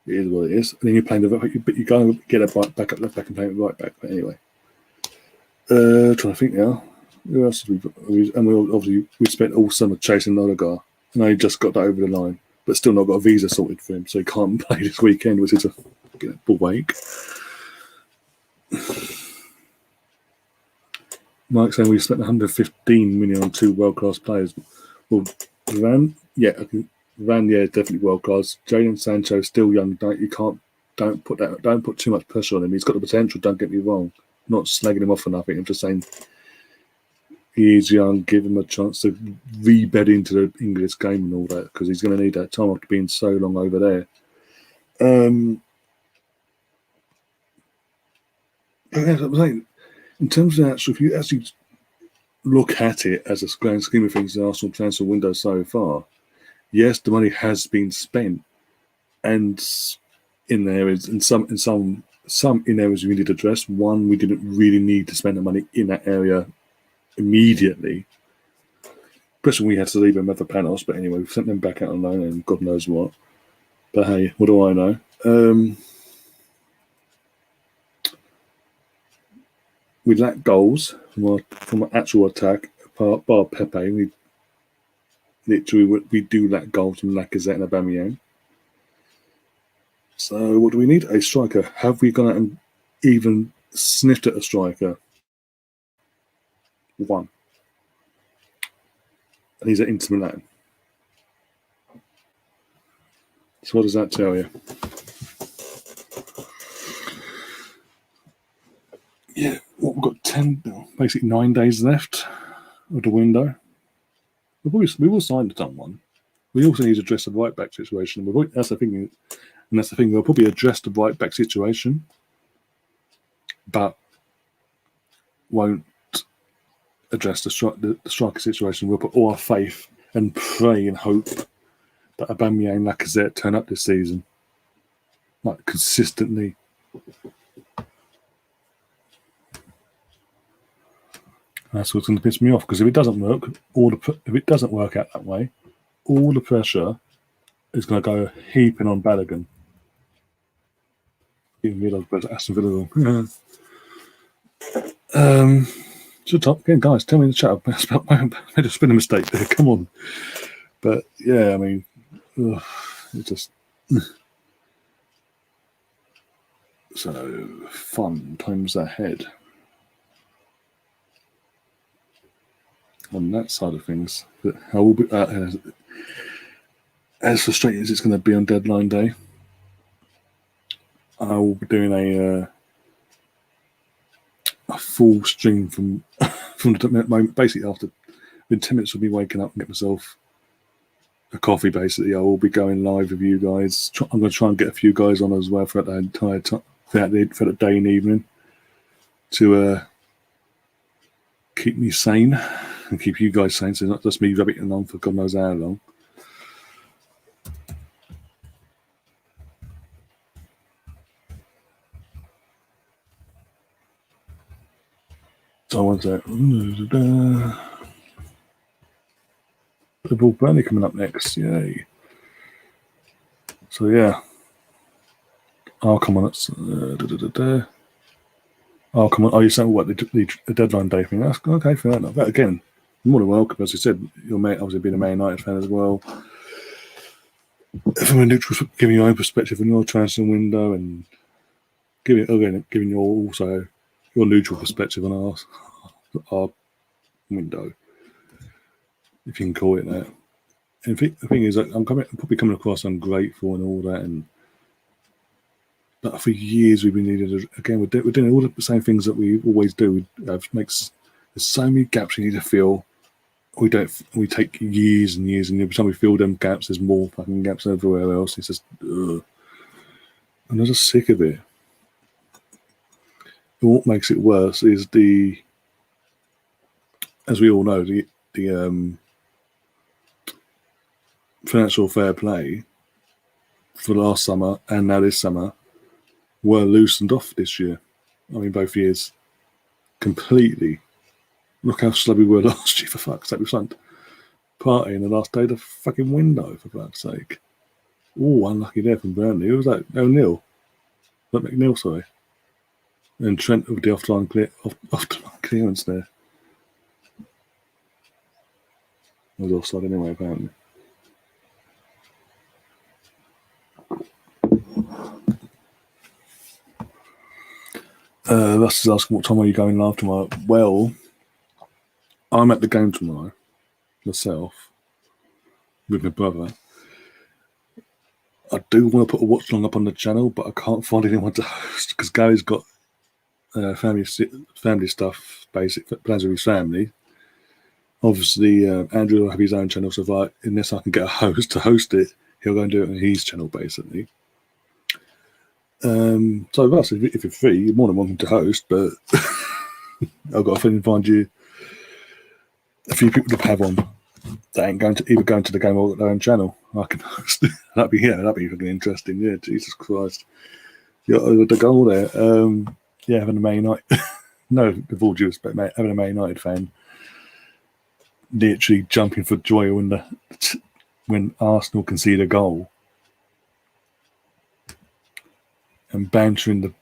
It is what it is. And then you're playing you go and get a backup left back and play it right back. But anyway, trying to think now. Who else did we spent all summer chasing Odegaard, and he just got that over the line, but still not got a visa sorted for him, so he can't play this weekend, which is a ball wake. Mike saying we spent 115 million on 2 world-class players. Well, Van, definitely world-class. Jadon Sancho still young. Don't put too much pressure on him. He's got the potential. Don't get me wrong. I'm not slagging him off for nothing. I'm just saying he is young. Give him a chance to re-bed into the English game and all that, because he's going to need that time after being so long over there. I'm saying, in terms of if you actually look at it as a grand scheme of things, the Arsenal transfer window so far, yes, the money has been spent, and in areas, in some in areas we needed to address. One, we didn't really need to spend the money in that area immediately. Especially when we had to leave them at the panels, but anyway, we've sent them back out on loan and God knows what. But hey, what do I know? We lack goals from our actual attack. Bar Pepe, we do lack goals from Lacazette and Aubameyang. So what do we need? A striker. Have we gone out and even sniffed at a striker? One. And he's at Inter Milan. So what does that tell you? Yeah, we've got basically 9 days left of the window. We will sign someone. We also need to address the right back situation. That's the thing. And that's the thing. We'll probably address the right back situation, but won't address the striker situation. We'll put all our faith and pray and hope that Aubameyang and Lacazette turn up this season, like consistently. That's what's going to piss me off, because if it doesn't work out that way, all the pressure is going to go heaping on Balogun. Even realised about Aston Villa. Again, guys, tell me in the chat about I made a mistake there. Come on, but yeah, I mean, it just so fun times ahead. On that side of things, but I will be as frustrating as it's going to be on deadline day. I will be doing a full stream from the moment. Basically, after 10 minutes of me waking up and get myself a coffee. Basically, I will be going live with you guys. I'm going to try and get a few guys on as well throughout the entire time, for the day and evening, to keep me sane and keep you guys sane, so it's not just me rabbiting on for God knows how long. So I want to Liverpool Burnley coming up next, yay! So yeah, I'll come on. I'll come on. Oh, you're saying what the deadline day thing? That's okay, fair enough. But again, more than welcome. As you said, your mate obviously being a Man United fan as well. From a neutral, giving your own perspective on your transfer window, and giving your also your neutral perspective on our window, if you can call it that. And the thing is, I'm probably coming across ungrateful and all that, but for years we've been needed. Again, we're doing all the same things that we always do. There's so many gaps we need to fill. We take years and years, and every time we fill them gaps, there's more fucking gaps everywhere else. It's just, ugh. And I'm just sick of it. And what makes it worse is as we all know, the financial fair play for last summer and now this summer were loosened off this year. I mean, both years completely. Look how slow we were last year, for fuck's sake. We sunk party in the last day of the fucking window, for fuck's sake. Oh, unlucky there from Burnley. Who was that? O'Neill. Not McNeil, sorry. And Trent with the off-line clearance there. It was offside anyway, apparently. Russ is asking what time are you going live tomorrow? Well, I'm at the game tomorrow, myself, with my brother. I do want to put a watch along up on the channel, but I can't find anyone to host because Gary's got family stuff, basic plans with his family. Obviously, Andrew will have his own channel, so unless I can get a host to host it, he'll go and do it on his channel, basically. So, Russ, if you're free, you're more than welcome to host, but I've got to find you a few people to have on that ain't going to the game or got their own channel. I can host. that'd be fucking interesting. Yeah, Jesus Christ. The goal there. Having a Man United. No, with all due respect, mate, having a Man United fan literally jumping for joy when Arsenal concede a goal and bantering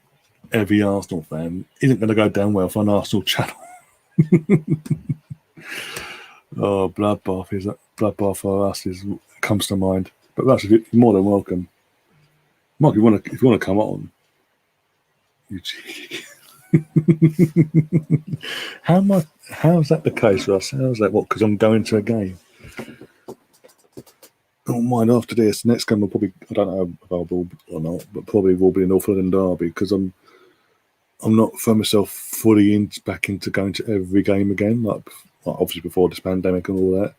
every Arsenal fan isn't going to go down well for an Arsenal channel. Oh, bloodbath for us comes to mind. But Russ, you're more than welcome. Mark, if you want to come on, How's that the case, Russ? How's that? What? Because I'm going to a game. I don't mind after this. Next game will probably, I don't know if I'll be or not, but probably will be a North London derby because I'm not throwing myself fully back into going to every game again. Like obviously before this pandemic and all that.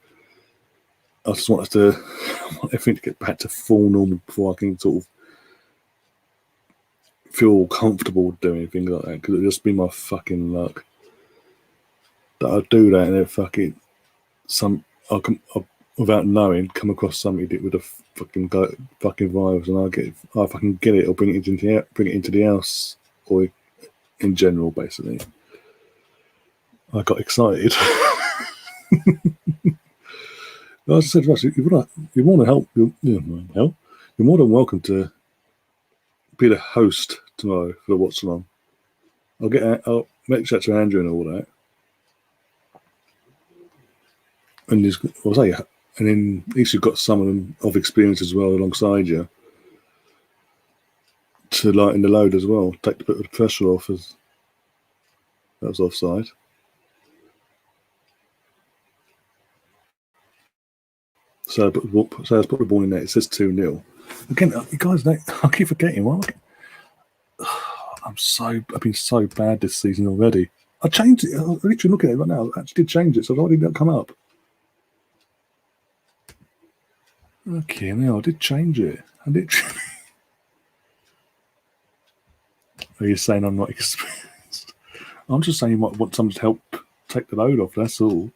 I just want everything to get back to full normal before I can sort of feel comfortable doing things like that, because it'll just be my fucking luck that I do that and then I'll without knowing come across somebody with a fucking virus and I fucking get it or bring it into the house or in general. Basically, I got excited. As I said, Russ, you want to help? You're more than welcome to be the host tomorrow for the watch along. I'll make chat to Andrew and all that, and then at least you've got some of them of experience as well alongside you to lighten the load as well. Take a bit of the pressure off as that was offside. So let's put the ball in there. It says 2-0. Again, you guys know, I keep forgetting. I've been so bad this season already. I changed it. I'm literally looking at it right now. I actually did change it, so why did that come up? Okay, now I did change it. I literally. Are you saying I'm not experienced? I'm just saying you might want someone to help take the load off. That's all.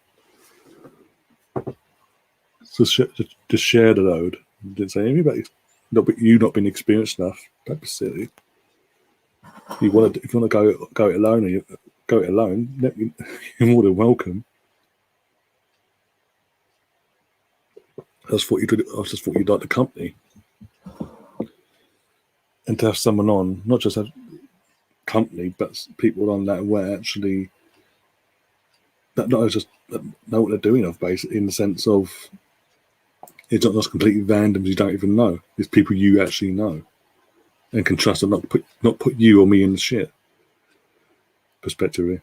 So just share the load. Didn't say anything about you not being experienced enough. Don't be silly. If you want to go it alone, or you go it alone, you're more than welcome. I just thought you'd like the company, and to have someone on, not just have company, but people on that way actually that not just know what they're doing of, basically, in the sense of it's not just completely randoms you don't even know. It's people you actually know and can trust and not put you or me in the shit. Perspective.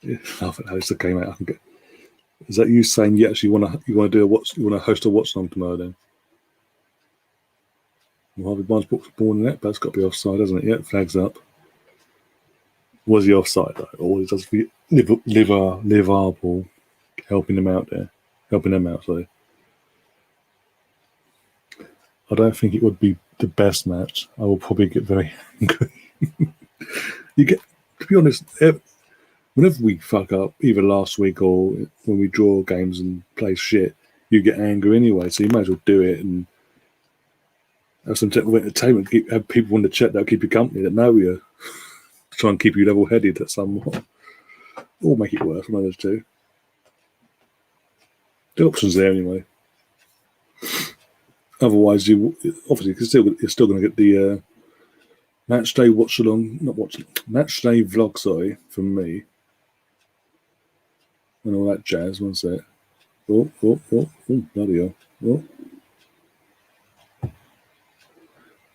Yeah, I think that just came out. I can get. Is that you saying you actually want to host a watch along tomorrow then? Well, one's booked for born in that, but it's got to be offside, hasn't it? Yeah, flags up. Was he offside though, or is it just Liverpool helping them out? Sorry. I don't think it would be the best match. I will probably get very angry. To be honest, whenever we fuck up, either last week or when we draw games and play shit, you get angry anyway. So you might as well do it and have some type of entertainment. Have people on the chat that'll keep you company, that know you, try and keep you level-headed at somewhat, or make it worse. One of those two. The options there anyway. Otherwise, you're still going to get the match day match day vlog, sorry, from me, and all that jazz. One sec. Oh, bloody hell. Oh.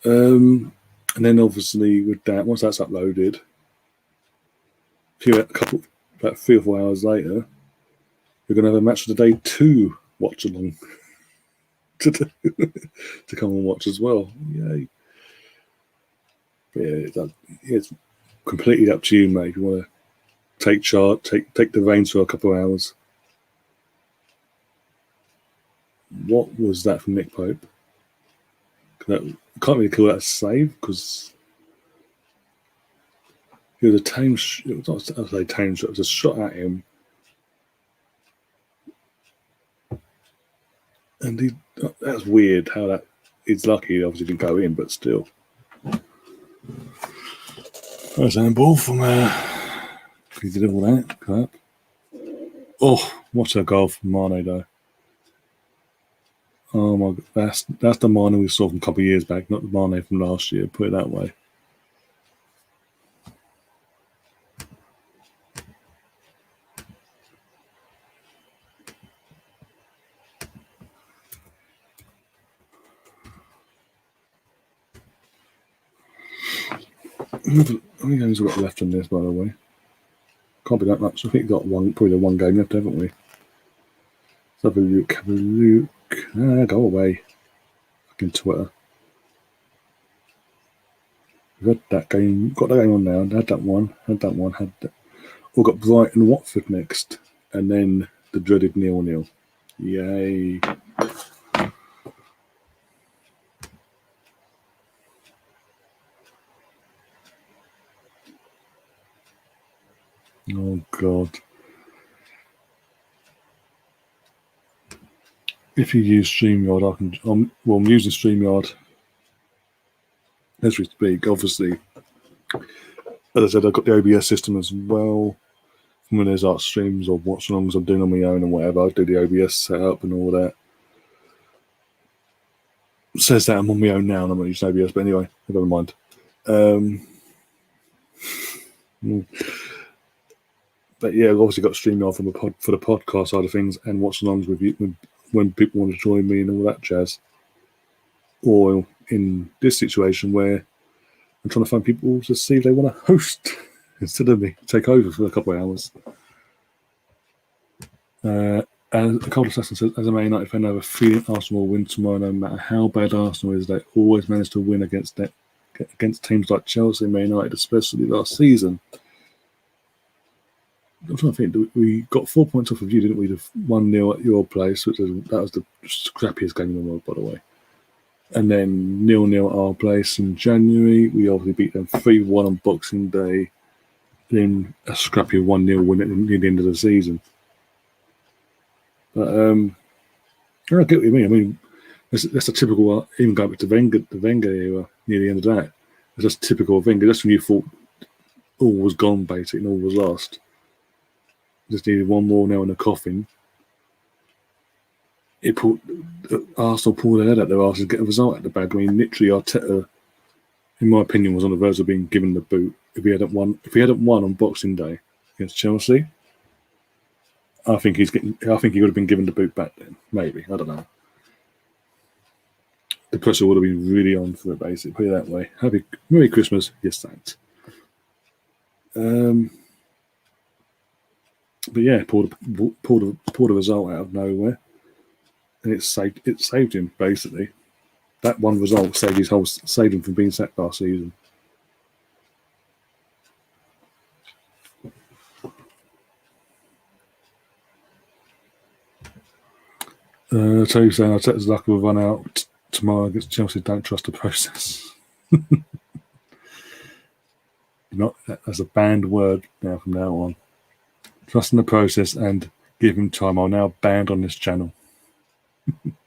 And then obviously with that, once that's uploaded, about 3 or 4 hours later, you're going to have a match of the day 2 watch along to come and watch as well. Yay! But yeah, it's completely up to you, mate. If you want to take the reins for a couple of hours. What was that from Nick Pope? Can't really call that a save because it was a tame. It was not a tame shot. It was a shot at him, and that's weird. How that it's lucky he obviously didn't go in, but still. There's an ball from he did all that crap. Oh, what a goal from Mane though. Oh my god, that's the Mane we saw from a couple of years back, not the Mane from last year, put it that way. How many games have we got left on this, by the way? Can't be that much. I think we've got probably one game left, haven't we? Let's have a look. Go away. Fucking Twitter. We've had that game. Got that game on now. Had that one. We've got Brighton and Watford next. And then the dreaded 0-0. Yay. Oh, God. If you use StreamYard, I'm using StreamYard as we speak, obviously. As I said, I've got the OBS system as well. When there's art streams or watch alongs I'm doing on my own or whatever, I do the OBS setup and all that. It says that I'm on my own now and I'm not using OBS, but anyway, never mind. But yeah, I've obviously got StreamYard for the podcast side of things and watch alongs with you when people want to join me and all that jazz. Or in this situation where I'm trying to find people to see if they want to host instead of me take over for a couple of hours. And a Cold Assassin says, as a Man United fan, I have a feeling Arsenal will win tomorrow no matter how bad Arsenal is. They always manage to win against teams like Chelsea and Man United, especially last season. I'm trying to think, we got 4 points off of you, didn't we? The 1-0 at your place, that was the scrappiest game in the world, by the way. And then 0-0 at our place in January. We obviously beat them 3-1 on Boxing Day. Then a scrappy 1-0 win at the end of the season. But I get what you mean. I mean, that's a typical, even going back to the Wenger era, near the end of that. It's just typical of Wenger. That's when you thought all was gone, basically, and all was lost. Just needed one more nail in the coffin. Arsenal pulled their head out their arse to get a result at the bag. I mean, literally, Arteta, in my opinion, was on the verge of being given the boot if he hadn't won on Boxing Day against Chelsea. I think he would have been given the boot back then. Maybe, I don't know. The pressure would have been really on for it, basically. Put it that way. Merry Christmas. Yes, thanks. But yeah, pulled a result out of nowhere, and it saved him basically. That one result saved him from being sacked last season. Tony saying Arteta's luck will run out tomorrow against Chelsea. Don't trust the process. That's a banned word now from now on. Trust in the process and give him time. I'm now banned on this channel.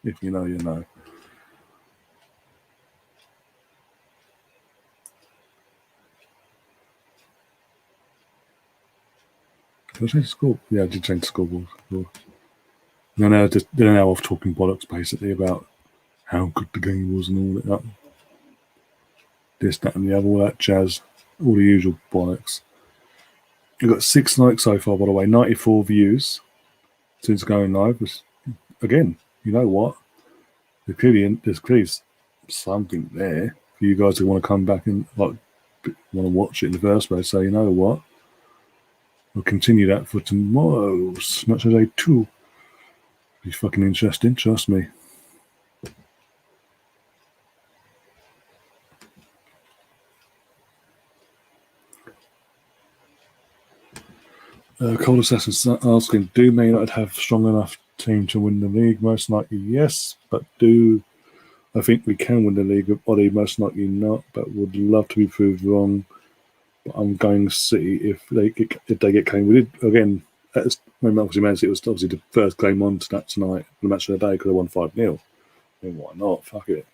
If you know, you know. Did I change the score? Yeah, I did change the scoreboard. They're now off talking bollocks basically about how good the game was and all that. This, that, and the other, all that jazz, all the usual bollocks. We've got 6 likes so far, by the way, 94 views since going live. Again, you know what? There's clearly something there for you guys who want to come back and want to watch it in the first place. So you know what? We'll continue that for tomorrow's Match of Day 2. Be fucking interesting, trust me. Cold Assassin's asking, do Man United have strong enough team to win the league? Most likely yes, but I think we can win the league with Ollie? Most likely not, but would love to be proved wrong. But I'm going City if they get Kane. We did again. Obviously, Man City was obviously the first game on to that tonight, the match of the day, because they won 5-0. Then why not? Fuck it.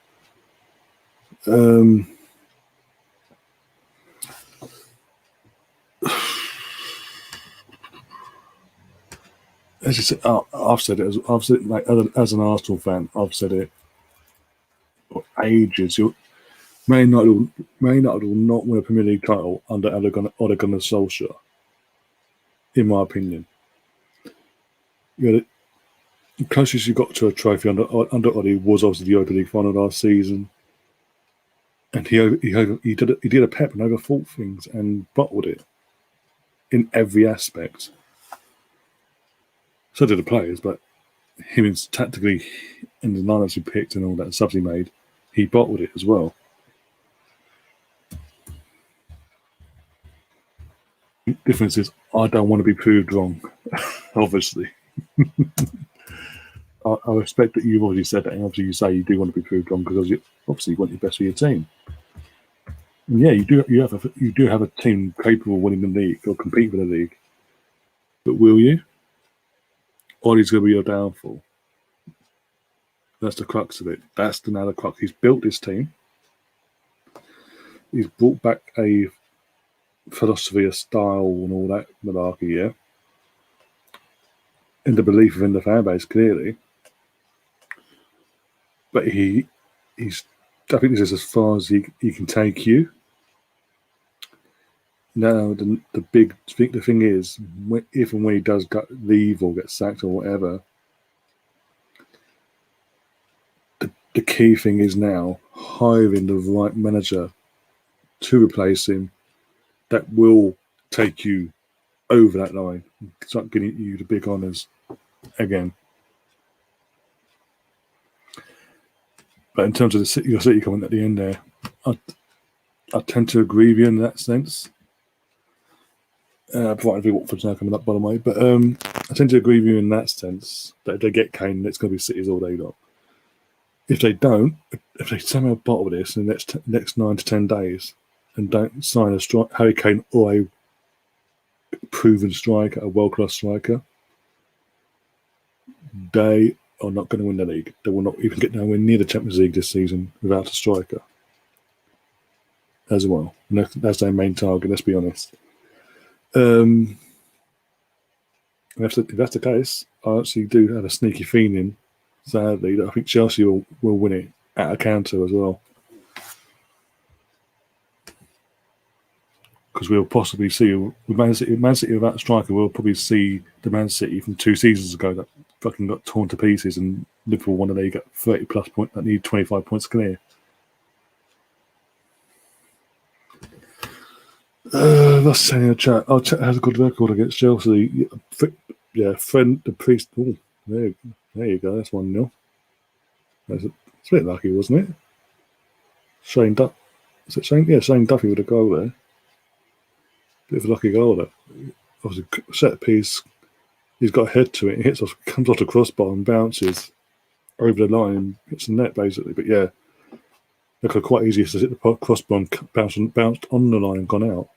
As you said, I've said it. Like, as an Arsenal fan, I've said it for ages. Man United will not win a Premier League title under Ole Gunnar Solskjaer, in my opinion. The closest you got to a trophy under Ole was obviously the Europa League final last season, and he did a Pep and overthought things and bottled it in every aspect. So did the players, but him tactically and the lineups he picked and all that subs he made, he bottled it as well. The difference is I don't want to be proved wrong, obviously. I respect that you've already said that, and obviously you say you do want to be proved wrong because obviously you want your best for your team. And yeah, you do have a team capable of winning the league or compete for the league. But will you? Or is going to be your downfall? That's the crux of it. That's the crux. He's built this team. He's brought back a philosophy, a style, and all that malarkey, yeah. And the belief within the fan base, clearly. But I think this is as far as he can take you. Now, the thing is, if and when he does leave or get sacked or whatever, the key thing is now hiring the right manager to replace him that will take you over that line and start getting you the big honours again. But in terms of your City comment at the end there, I tend to agree with you in that sense. Provided Watford's now coming up, by the way. But I tend to agree with you in that sense that if they get Kane, it's going to be City's all day long. If they don't, if they somehow bottle this in the next 9 to 10 days and don't sign a Harry Kane or a proven striker, a world-class striker, they are not going to win the league. They will not even get nowhere near the Champions League this season without a striker as well. And that's their main target, let's be honest. If that's the case, I actually do have a sneaky feeling, sadly, that I think Chelsea will win it at a counter as well. Because we'll possibly see, with Man City without a striker, we'll probably see the Man City from 2 seasons ago that fucking got torn to pieces and Liverpool won the league at 30 plus points, that need 25 points clear. That's saying in the chat. Our chat has a good record against Chelsea. Yeah, friend the priest. Oh, there you go. That's 1-0. It's a bit lucky, wasn't it? Shane Duffy. Is it Shane? Yeah, Shane Duffy with a goal there. Bit of a lucky goal there. Obviously, set piece. He's got a head to it. It comes off the crossbar and bounces over the line and hits the net basically. But yeah, it could quite easy to hit the crossbar and bounced on the line and gone out.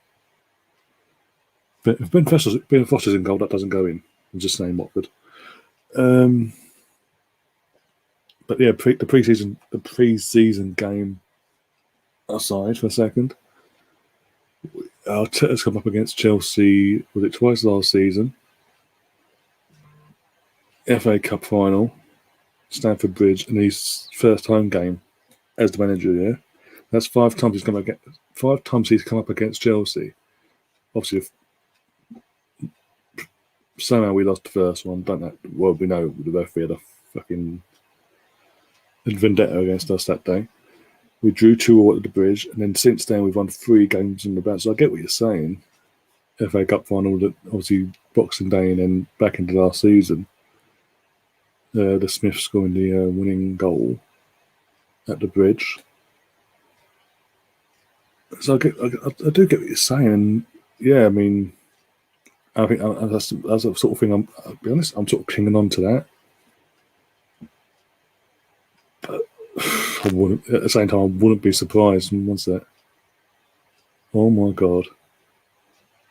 But if Ben Foster's in goal, that doesn't go in. I'm just saying Watford. But yeah, the pre-season game aside for a second, Arteta's come up against Chelsea, was it twice last season? FA Cup final, Stamford Bridge, and his first home game as the manager. Yeah, that's 5 times he's come against. 5 times he's come up against Chelsea. Obviously, if somehow we lost the first one. Don't know. Well, we know the referee had a fucking vendetta against us that day. We drew 2-2 at the Bridge, and then since then we've won 3 games in the bout. So I get what you're saying. FA Cup final, obviously Boxing Day, and then back into last season. The Smith scoring the winning goal at the Bridge. So I do get what you're saying. And yeah, I mean, I think that's the sort of thing. I'll be honest, I'm sort of clinging on to that. But I wouldn't, at the same time, I wouldn't be surprised. What's that? Oh my God.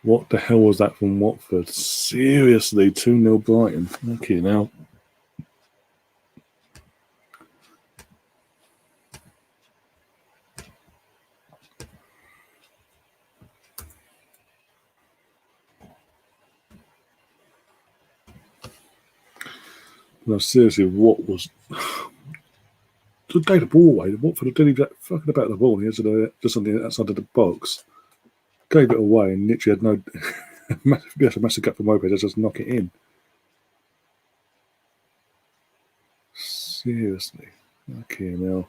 What the hell was that from Watford? Seriously, 2-0 Brighton. Okay, now. No, seriously, what was... to take the ball away, Watford did that fucking about the ball, and he had just on the outside of the box. Gave it away and literally had no... massive gap from Lopez, just knock it in. Seriously. Okay, now.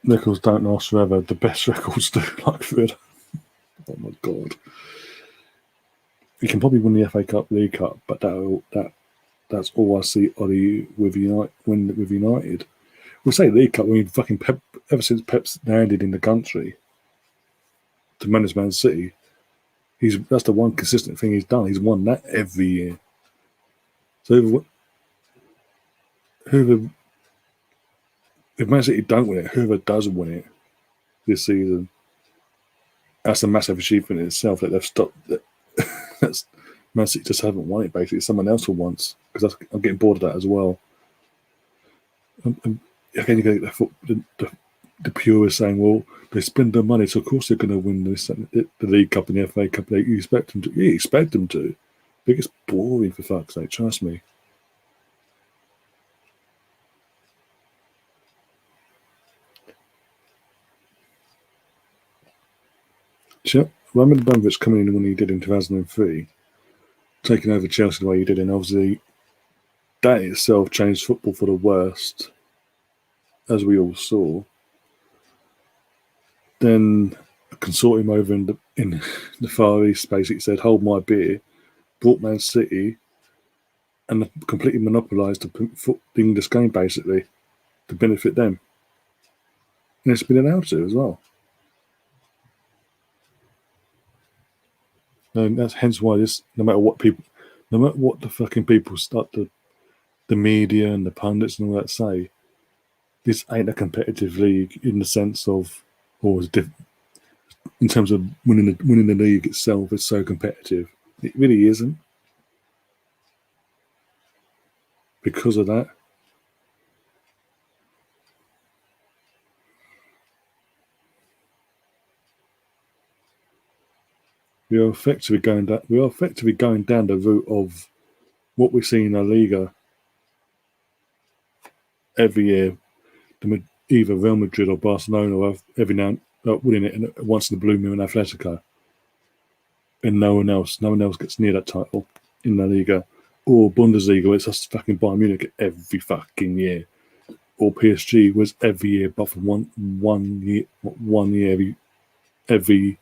Records don't last forever. The best records do, like forever. Oh my God. He can probably win the FA Cup, League Cup, but that's all I see Ollie with United. We'll say League Cup, I mean, fucking Pep, ever since Pep's landed in the country to manage Man City, that's the one consistent thing he's done. He's won that every year. So if Man City don't win it, whoever does win it this season, that's a massive achievement in itself that they've stopped. That's Man City just haven't won it. Basically, someone else will once, because I'm getting bored of that as well. And again, you get the purists saying, "Well, they spend their money, so of course they're going to win the League Cup and the FA Cup." You expect them to. You expect them to. But it's boring, for fuck's sake. Trust me. Roman Abramovich coming in when he did in 2003, taking over Chelsea the way he did, and obviously that itself changed football for the worst, as we all saw. Then a consortium over in the Far East basically said, "Hold my beer," brought Man City, and completely monopolised the English game basically to benefit them. And it's been allowed to as well. And that's hence why this, no matter what the fucking people start the media and the pundits and all that say, this ain't a competitive league in the sense of, in terms of winning the league itself. It's so competitive. It really isn't. Because of that. We are effectively going down the route of what we see in La Liga every year. Either Real Madrid or Barcelona are every now winning it once in the blue moon in Atletico, and no one else gets near that title in La Liga. Or Bundesliga, it's just fucking Bayern Munich every fucking year. Or PSG was every year, but for one year every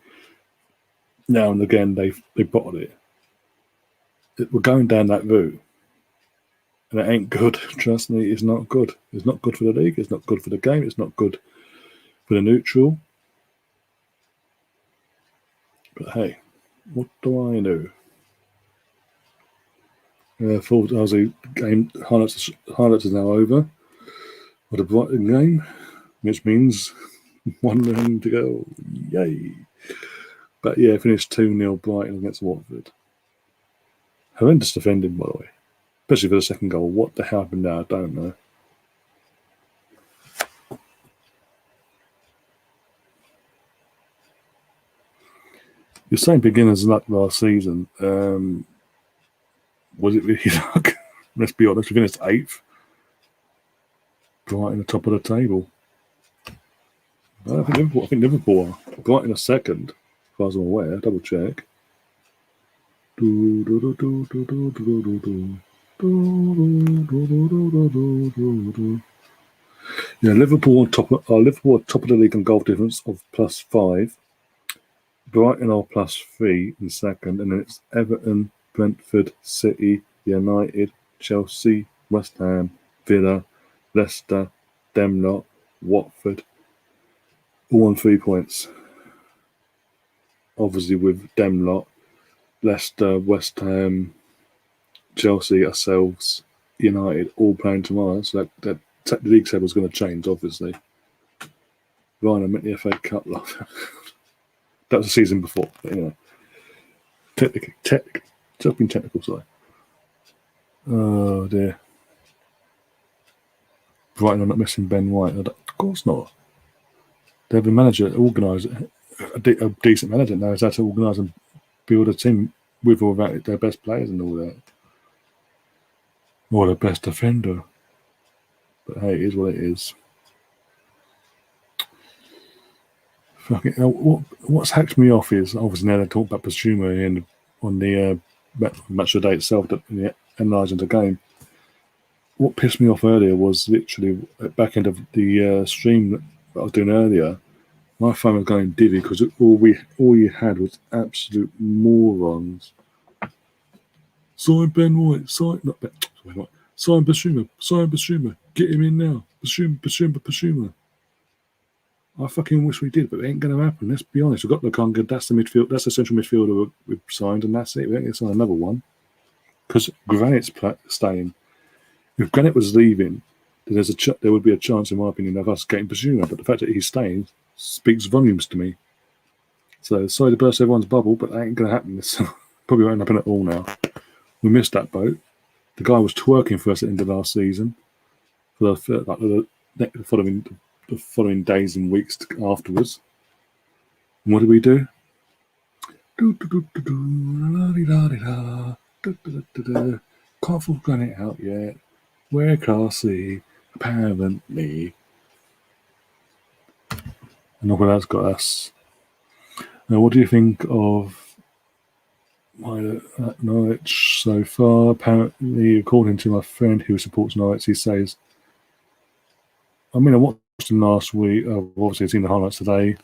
now and again they bottled it. We're going down that route, and it ain't good. Trust me, it's not good. It's not good for the league. It's not good for the game. It's not good for the neutral. But hey, what do I know? Full Aussie game highlights is now over. What a Brighton game, which means 1 round to go. Yay! But yeah, finished 2-0 Brighton against Watford. Horrendous defending, by the way. Especially for the second goal. What the hell happened there? I don't know. You're saying beginner's luck last season. Was it really luck? Let's be honest, we finished 8th. Brighton at the top of the table. I think Liverpool are. Brighton are second, as far as I'm aware. Double check. Yeah, Liverpool are top of the league on goal difference of +5. Brighton are +3 in second, and then it's Everton, Brentford, City, United, Chelsea, West Ham, Villa, Leicester, Demlot, Watford, all on 3 points. Obviously, with Demlot, Leicester, West Ham, Chelsea, ourselves, United, all playing tomorrow. So that the league table is going to change, obviously. Ryan, I meant the FA Cup last. That was the season before. But anyway, just been technical, sorry. Oh dear. Brighton are not missing Ben White. Of course not. They have a manager, organise a decent manager knows how to organise and build a team with or without their best players and all that. Or their best defender. But hey, it is what it is. Fucking what's hacked me off is obviously now they talk about Basuma on the match of the day itself, analysing the game. What pissed me off earlier was literally at the back end of the stream that I was doing earlier. My phone was going dizzy because all you had was absolute morons. Sign Ben White, sign Basuma, get him in now. Basuma. I fucking wish we did, but it ain't going to happen. Let's be honest. We've got Lukonga. That's the central midfielder we've signed, and that's it. We ain't going to sign another one because Granit's staying. If Granit was leaving, then there would be a chance, in my opinion, of us getting Basuma. But the fact that he's staying speaks volumes to me. So sorry to burst everyone's bubble, but that ain't going to happen. This probably won't happen at all now. We missed that boat. The guy was twerking for us at the end of last season. For the following days and weeks afterwards. And what did we do? Can't full Granite out yet. We're classy, apparently. And look what that's got us. Now, what do you think of Norwich so far? Apparently, according to my friend who supports Norwich, he says, I watched him last week. Obviously, I've seen the highlights today.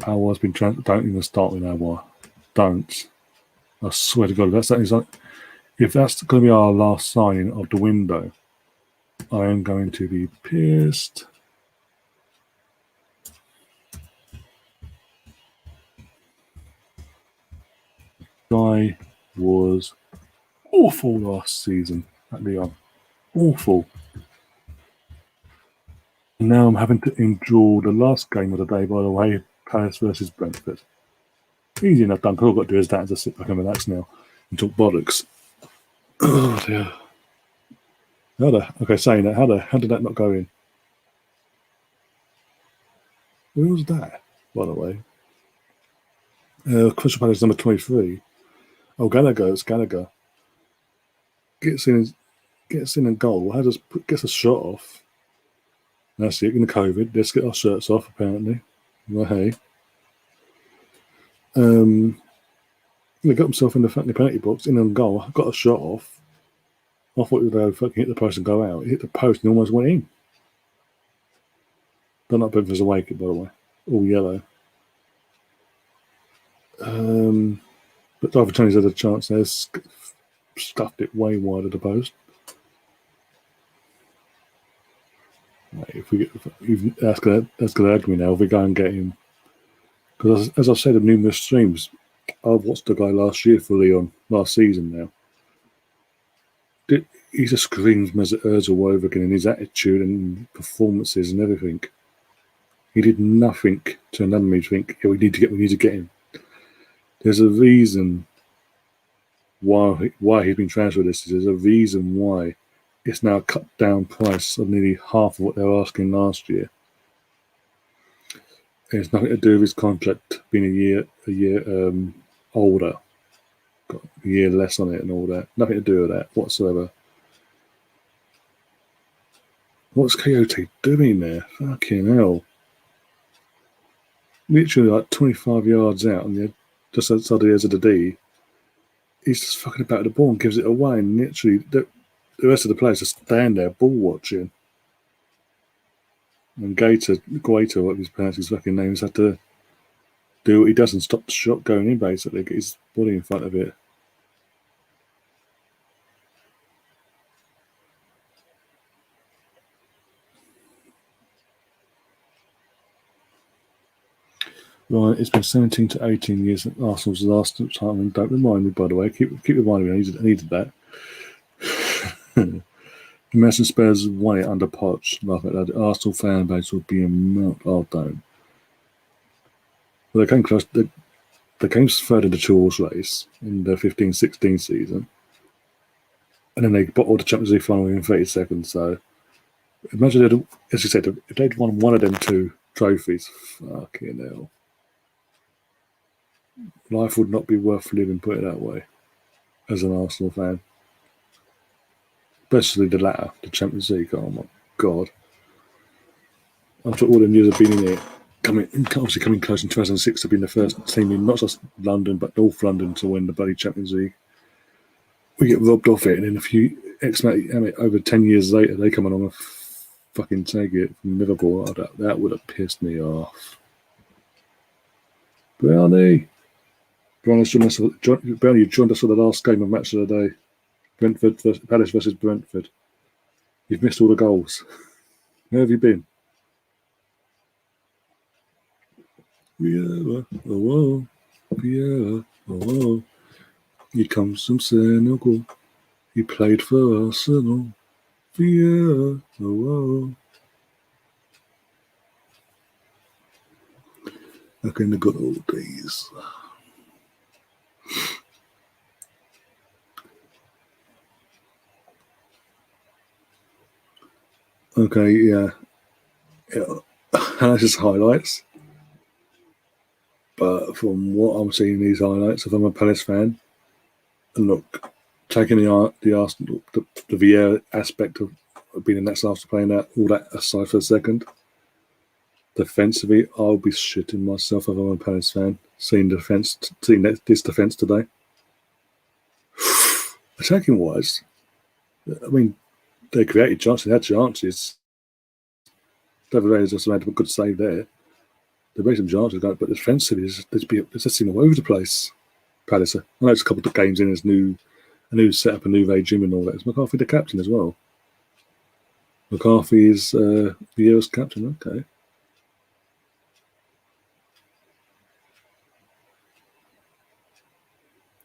Aouar's been don't even start with Aouar. Don't. I swear to God, if that's going to be our last signing of the window, I am going to be pissed. Guy was awful last season at Lyon. Awful. And now I'm having to endure the last game of the day, by the way, Palace versus Brentford. Easy enough done. All I've got to do is that and just sit back and relax now and talk bollocks. Oh dear. Saying that, how did that not go in? Where was that, by the way? Crystal Palace number 23. Oh, Gallagher. It's Gallagher. Gets in and goal. Gets a shot off. That's it. In the COVID, let's get our shirts off. Apparently, well, hey. He got himself in the penalty box, in and goal. Got a shot off. I thought he would fucking hit the post and go out. He hit the post and almost went in. Don't know if Brentford's awake, by the way. All yellow. But Ivan Toney's had a chance there. Stuffed it way wide of the post. That's going to hurt me now if we go and get him. Because as I've said in numerous streams, I've watched the guy last year for Lyon, last season now. He just screams Mesut Ozil over again in his attitude and performances and everything. He did nothing to enable me to think, yeah, we need to get him. There's a reason why he's been transferred this. There's a reason why it's now a cut down price of nearly half of what they were asking last year. It's nothing to do with his contract being a year older, got a year less on it and all that. Nothing to do with that whatsoever. What's Coyote doing there? Fucking hell. Literally like 25 yards out on just outside the edge of the D. He's just fucking about the ball and gives it away, and literally the rest of the players just stand there ball watching. And Guaita, what he's pronounced his fucking name, has had to do what he does and stop the shot going in, basically, get his body in front of it. Right, it's been 17 to 18 years since Arsenal's last time, and don't remind me, by the way. Keep reminding me, I needed that. Imagine Spurs won it under Poch. Like that, the Arsenal fan base would be a melt. Oh, don't. Well, they came close. They came third in the Chills race in the 15-16 season, and then they bottled the Champions League final in 30 seconds. So imagine, as you said, if they'd won one of them two trophies, fucking hell. Life would not be worth living, put it that way, as an Arsenal fan. Especially the latter, the Champions League. Oh my God. After all them years of being in it, coming close in 2006 to being the first team in not just London, but North London to win the bloody Champions League. We get robbed off it, and then a few, over 10 years later, they come along and fucking take it from Liverpool. Oh, that would have pissed me off. Brownie, you joined us for the last game of match of the day. Palace versus Brentford. You've missed all the goals. Where have you been? Vieira, oh, Vieira, oh. He comes from Senegal. He played for Arsenal. Vieira, oh. Back in the good old days. Okay, yeah. That's just highlights. But from what I'm seeing in these highlights, if I'm a Palace fan, and look, taking the Arsenal, the Vieira aspect of being in that after playing that, all that aside for a second, defensively, I'll be shitting myself if I'm a Palace fan, seeing this defence today. Attacking wise, I mean, they created chances, they had chances. David Ray's just made a good save there. They made some chances, but defensively, there's just seem all over the place. Palace. I know it's a couple of games in, there's a new setup, a new regime, and all that. Is McCarthy the captain as well? McCarthy is Vieira's captain, okay.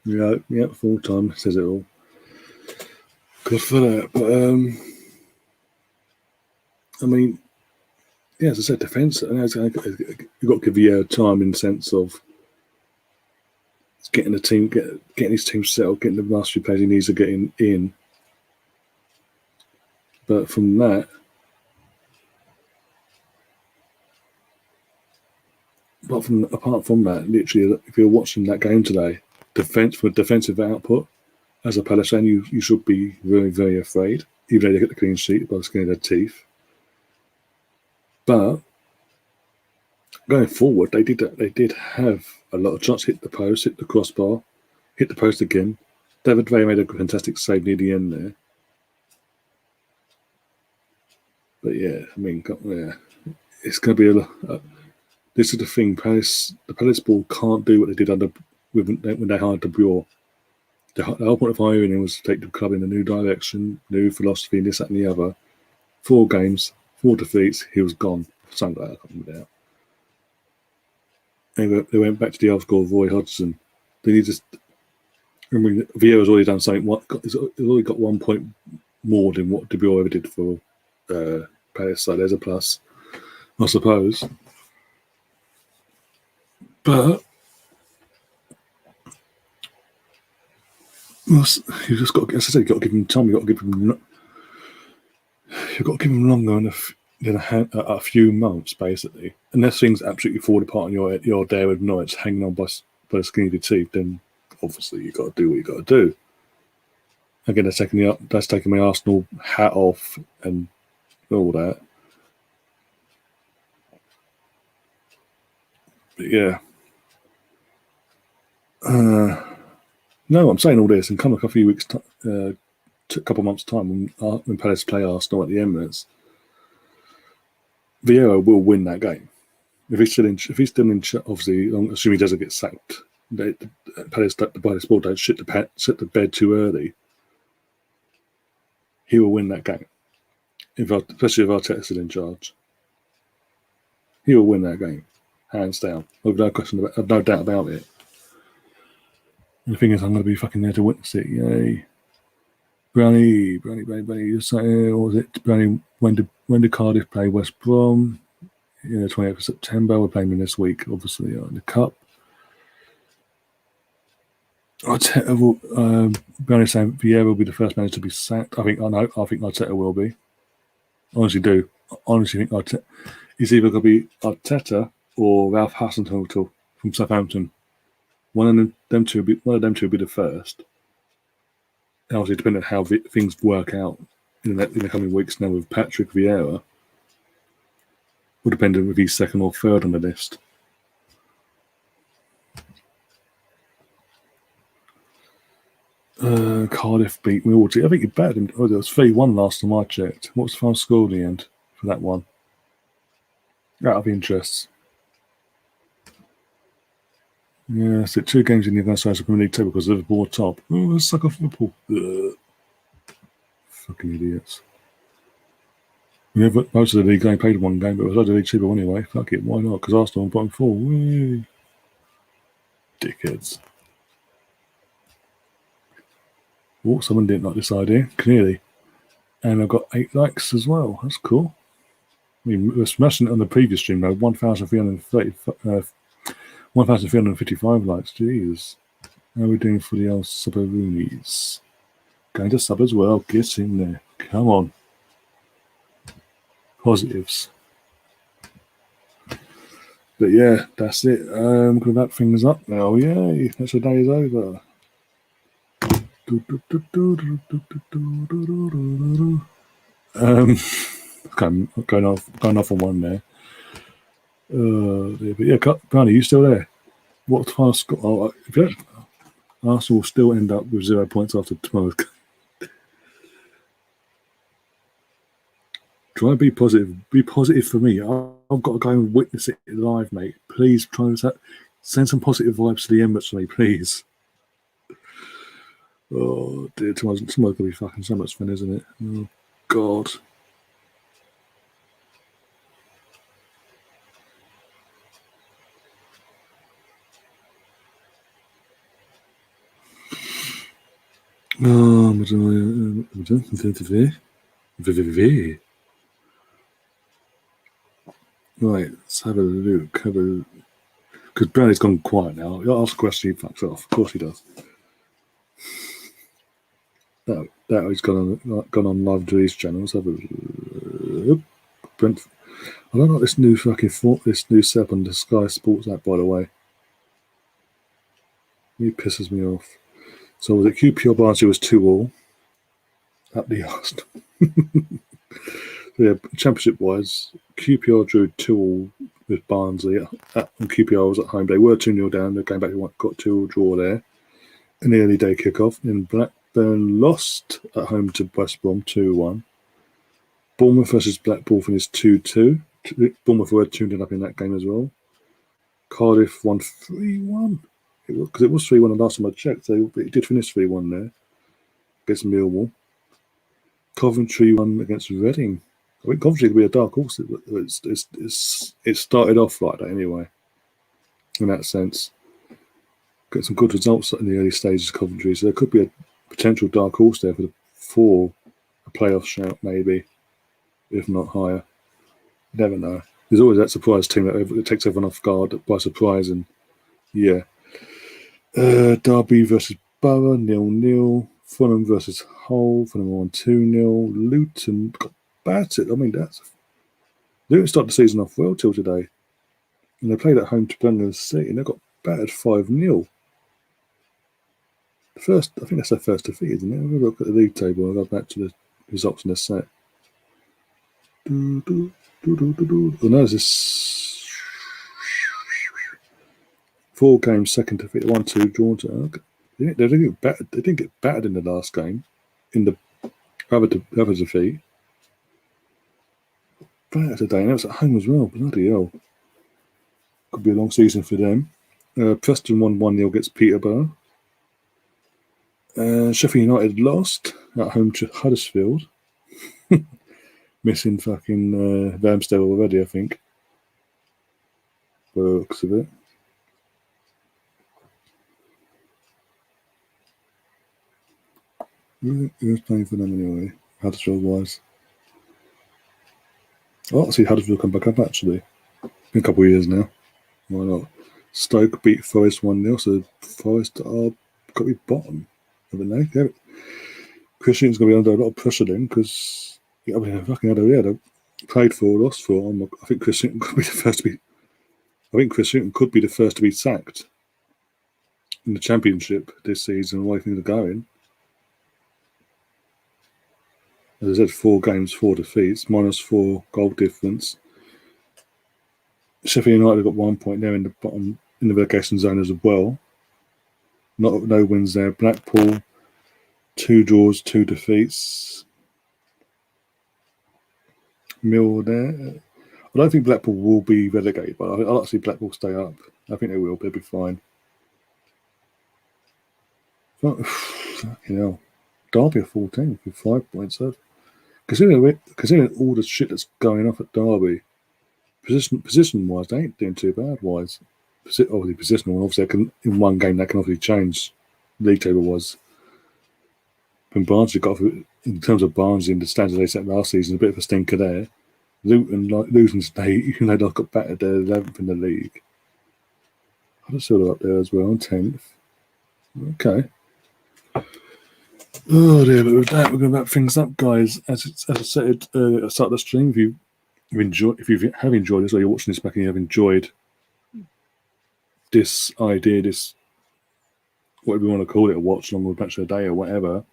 Yeah, full time says it all. Good for that. But I mean, yeah, as I said, defence. You've got to give Vieira time in the sense of getting the team, getting his team settled, getting the last few players he needs to get in. But from that, apart from that, literally, if you're watching that game today, from a defensive output, as a Palace fan, you should be very, very afraid, even though they get the clean sheet by the skin of their teeth. But going forward, they did have a lot of shots, hit the post, hit the crossbar, hit the post again. David Villa made a fantastic save near the end there. But yeah, I mean, yeah, it's going to be this is the thing. The Palace ball can't do what they did when they hired De Boer. The whole point of hiring him was to take the club in a new direction, new philosophy, this, that, and the other. 4 games, 4 defeats, he was gone. Something like that, I can't remember now. They went back to the old school of Roy Hodgson. Vieira's already done something. He's already got 1 point more than what De Boer ever did for Palace, so there's a plus, I suppose. But you just got, as I said, you got to give him time. You got to give him. You've got to give him longer than a few months, basically. Unless things absolutely fall apart and you're there with Norwich hanging on by the skin of your teeth, then obviously you got to do what you got to do. Again, that's taking my Arsenal hat off and all that. But yeah. No, I'm saying all this and come like a few weeks, a couple of months' time when Palace play Arsenal at the Emirates, Vieira will win that game. If he's still in, obviously, assuming he doesn't get sacked, Palace Sport don't shit the bed too early. He will win that game, especially if Arteta's still in charge. He will win that game, hands down. I've no doubt about it. And the thing is, I'm going to be fucking there to witness it. Yay. Brownie. What was it? Brownie, when did Cardiff play West Brom? 28th of September. We're playing them this week, obviously, in the Cup. Brownie saying Vieira will be the first manager to be sacked. I think Arteta will be. Honestly do. Honestly think Arteta. It's either going to be Arteta or Ralph Hasenhüttl from Southampton. One of them two will be the first. Obviously, depending on how things work out in the coming weeks now with Patrick Vieira, will depend on if he's second or third on the list. Cardiff beat Milwaukee. I think he battered him. Oh, there was 3-1 last time I checked. What was the final score in the end for that one? Out of interest. Yeah, so 2 games in the Advanced Premier League table because Liverpool are top. Oh, let's suck off Liverpool. Ugh. Fucking idiots. Yeah, but most of the league only played 1 game, but it was only League Table anyway. Fuck it, why not? Because Arsenal on bottom 4. Whee. Dickheads. Oh, someone didn't like this idea, clearly. And I've got 8 likes as well. That's cool. I mean, we were smashing it on the previous stream, though. 1,355 likes. Jeez. How are we doing for the old Subbaroonies? Going to sub as well. Get in there. Come on. Positives. But yeah, that's it. I'm going to wrap things up now. Yay. That's the day is over. Going off on one there. But yeah, Brownie, you still there? What final score? Arsenal will still end up with 0 points after tomorrow's game. Try and be positive. Be positive for me. I've got to go and witness it live, mate. Please try and send some positive vibes to the Emirates for me, please. Oh dear, tomorrow's going to be fucking so much fun, isn't it? Oh God. Right, let's have a look. Because Brownie's gone quiet now. I'll ask a question, he fucks off. Of course he does. No, he's gone on live to his channel. Let's have a look. I don't like this new setup on the Sky Sports app, by the way. It pisses me off. So was it QPR Barnsley was 2-2 at the Arsenal. So yeah, championship wise, QPR drew 2-2 with Barnsley and QPR was at home. They were 2-0 down. They came back and got 2-2 draw there. An early day kickoff. In Blackburn lost at home to West Brom 2-1. Bournemouth versus Blackpool finished 2-2. Bournemouth were tuned up in that game as well. Cardiff won 3-1. Because it was 3-1 the last time I checked, so it did finish 3-1 there against Millwall. Coventry won against Reading. I think Coventry could be a dark horse. It started off like that anyway, in that sense. Got some good results in the early stages of Coventry, so there could be a potential dark horse there for a playoff shout, maybe, if not higher. Never know. There's always that surprise team that takes everyone off guard by surprise and Yeah. Derby versus Borough, 0-0. Fulham versus Hull. Fulham won 2-0. Luton got battered. I mean, Luton started the season off well till today. And they played at home to Birmingham City and they got battered 5-0. I think that's their first defeat, isn't it? We'll look at the league table. I'll go back to the results in a sec. Oh no, there's this 4 games second defeat, 1-2 drawn to. They didn't get battered in the last game, in the other defeat. Battered today, and that was at home as well. Bloody hell. Could be a long season for them. Preston won 1-0 against Peterborough. Sheffield United lost at home to Huddersfield. Missing fucking Ramsdale already, I think. By the looks of it. Who's playing for them anyway? Huddersfield wise. Oh, I see Huddersfield come back up actually. Been a couple of years now. Why not? Stoke beat Forest 1-0, so Forest are got to be bottom. Haven't they? Yeah. Christian's going to be under a lot of pressure then because I mean, fucking they played 4, lost 4. I think Christian could be the first to be. I think Christian could be the first to be sacked in the Championship this season. The way things are going. As I said, 4 games, 4 defeats, -4 goal difference. Sheffield United have got 1 point there in the bottom in the relegation zone as well. No wins there. Blackpool, 2 draws, 2 defeats. Mill there. I don't think Blackpool will be relegated, but I like to see Blackpool stay up. I think they will. They'll be fine. Fucking hell. Derby are 14 with 5 points. Considering all the shit that's going off at Derby, position-wise, they ain't doing too bad-wise. Obviously, positional, obviously, in one game that can obviously change league table-wise. When Barnsley got, in terms of Barnsley and the standards they set last season, a bit of a stinker there. Luton State, even though they got battered, they're 11th in the league. Huddersfield are up there as well, 10th. Okay. Oh dear, but with that, we're going to wrap things up, guys. As I said at the start of the stream, if you have enjoyed this, or you're watching this back and you have enjoyed this idea, this whatever you want to call it, a watch along with Match of the Day or whatever,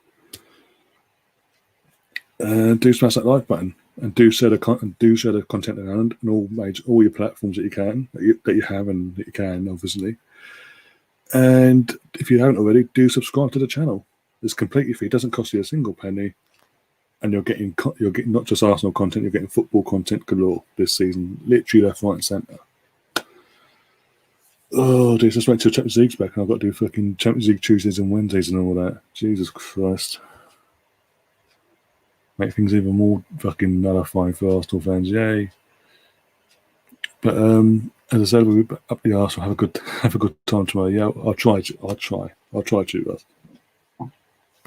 do smash that like button and do share the content around and all your platforms that you can that you have and that you can obviously. And if you haven't already, do subscribe to the channel. It's completely free. It doesn't cost you a single penny, and you're getting not just Arsenal content. You're getting football content galore this season, literally left, right, and centre. Oh, dude, just wait till Champions League's back, and I've got to do fucking Champions League Tuesdays and Wednesdays and all that. Jesus Christ, make things even more fucking nullifying for Arsenal fans. Yay! But as I said, we'll be up the arse. We'll have a good time tomorrow. Yeah, I'll try to, Russ.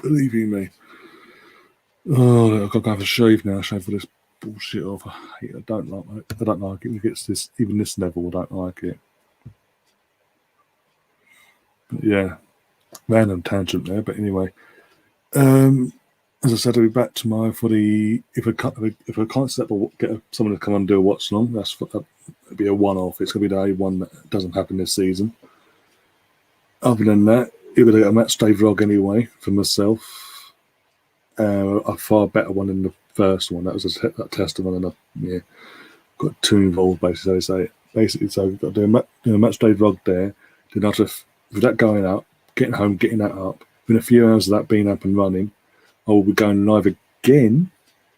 Believe you me. Oh, I've got to have a shave now. Shave for this bullshit off. I don't like it. If it gets this level, I don't like it. But yeah, random tangent there. But anyway, as I said, I'll be back tomorrow for the if I can't set up get someone to come and do a watch along. That'll be a one-off. It's going to be the one that doesn't happen this season. Other than that, you're going to get a match day vlog anyway for myself. A far better one than the first one. That was a test one, and got too involved basically. So we've got to do a match day vlog there. Then after with that going up, getting home, getting that up, within a few hours of that being up and running, I will be going live again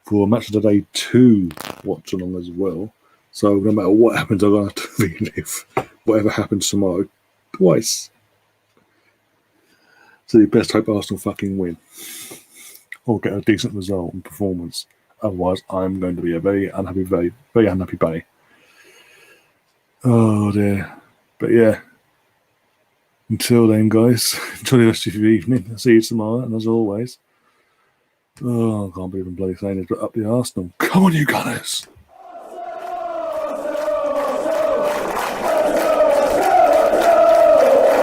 for a Match of the Day 2 watch along as well. So no matter what happens, I'm going to have to relive whatever happens tomorrow twice. So you best hope Arsenal fucking win or get a decent result and performance. Otherwise, I'm going to be a very unhappy bunny. Oh dear. But yeah. Until then, guys, enjoy the rest of your evening. I'll see you tomorrow, and as always, I can't believe I'm bloody saying this, but up the Arsenal. Come on, you Gunners!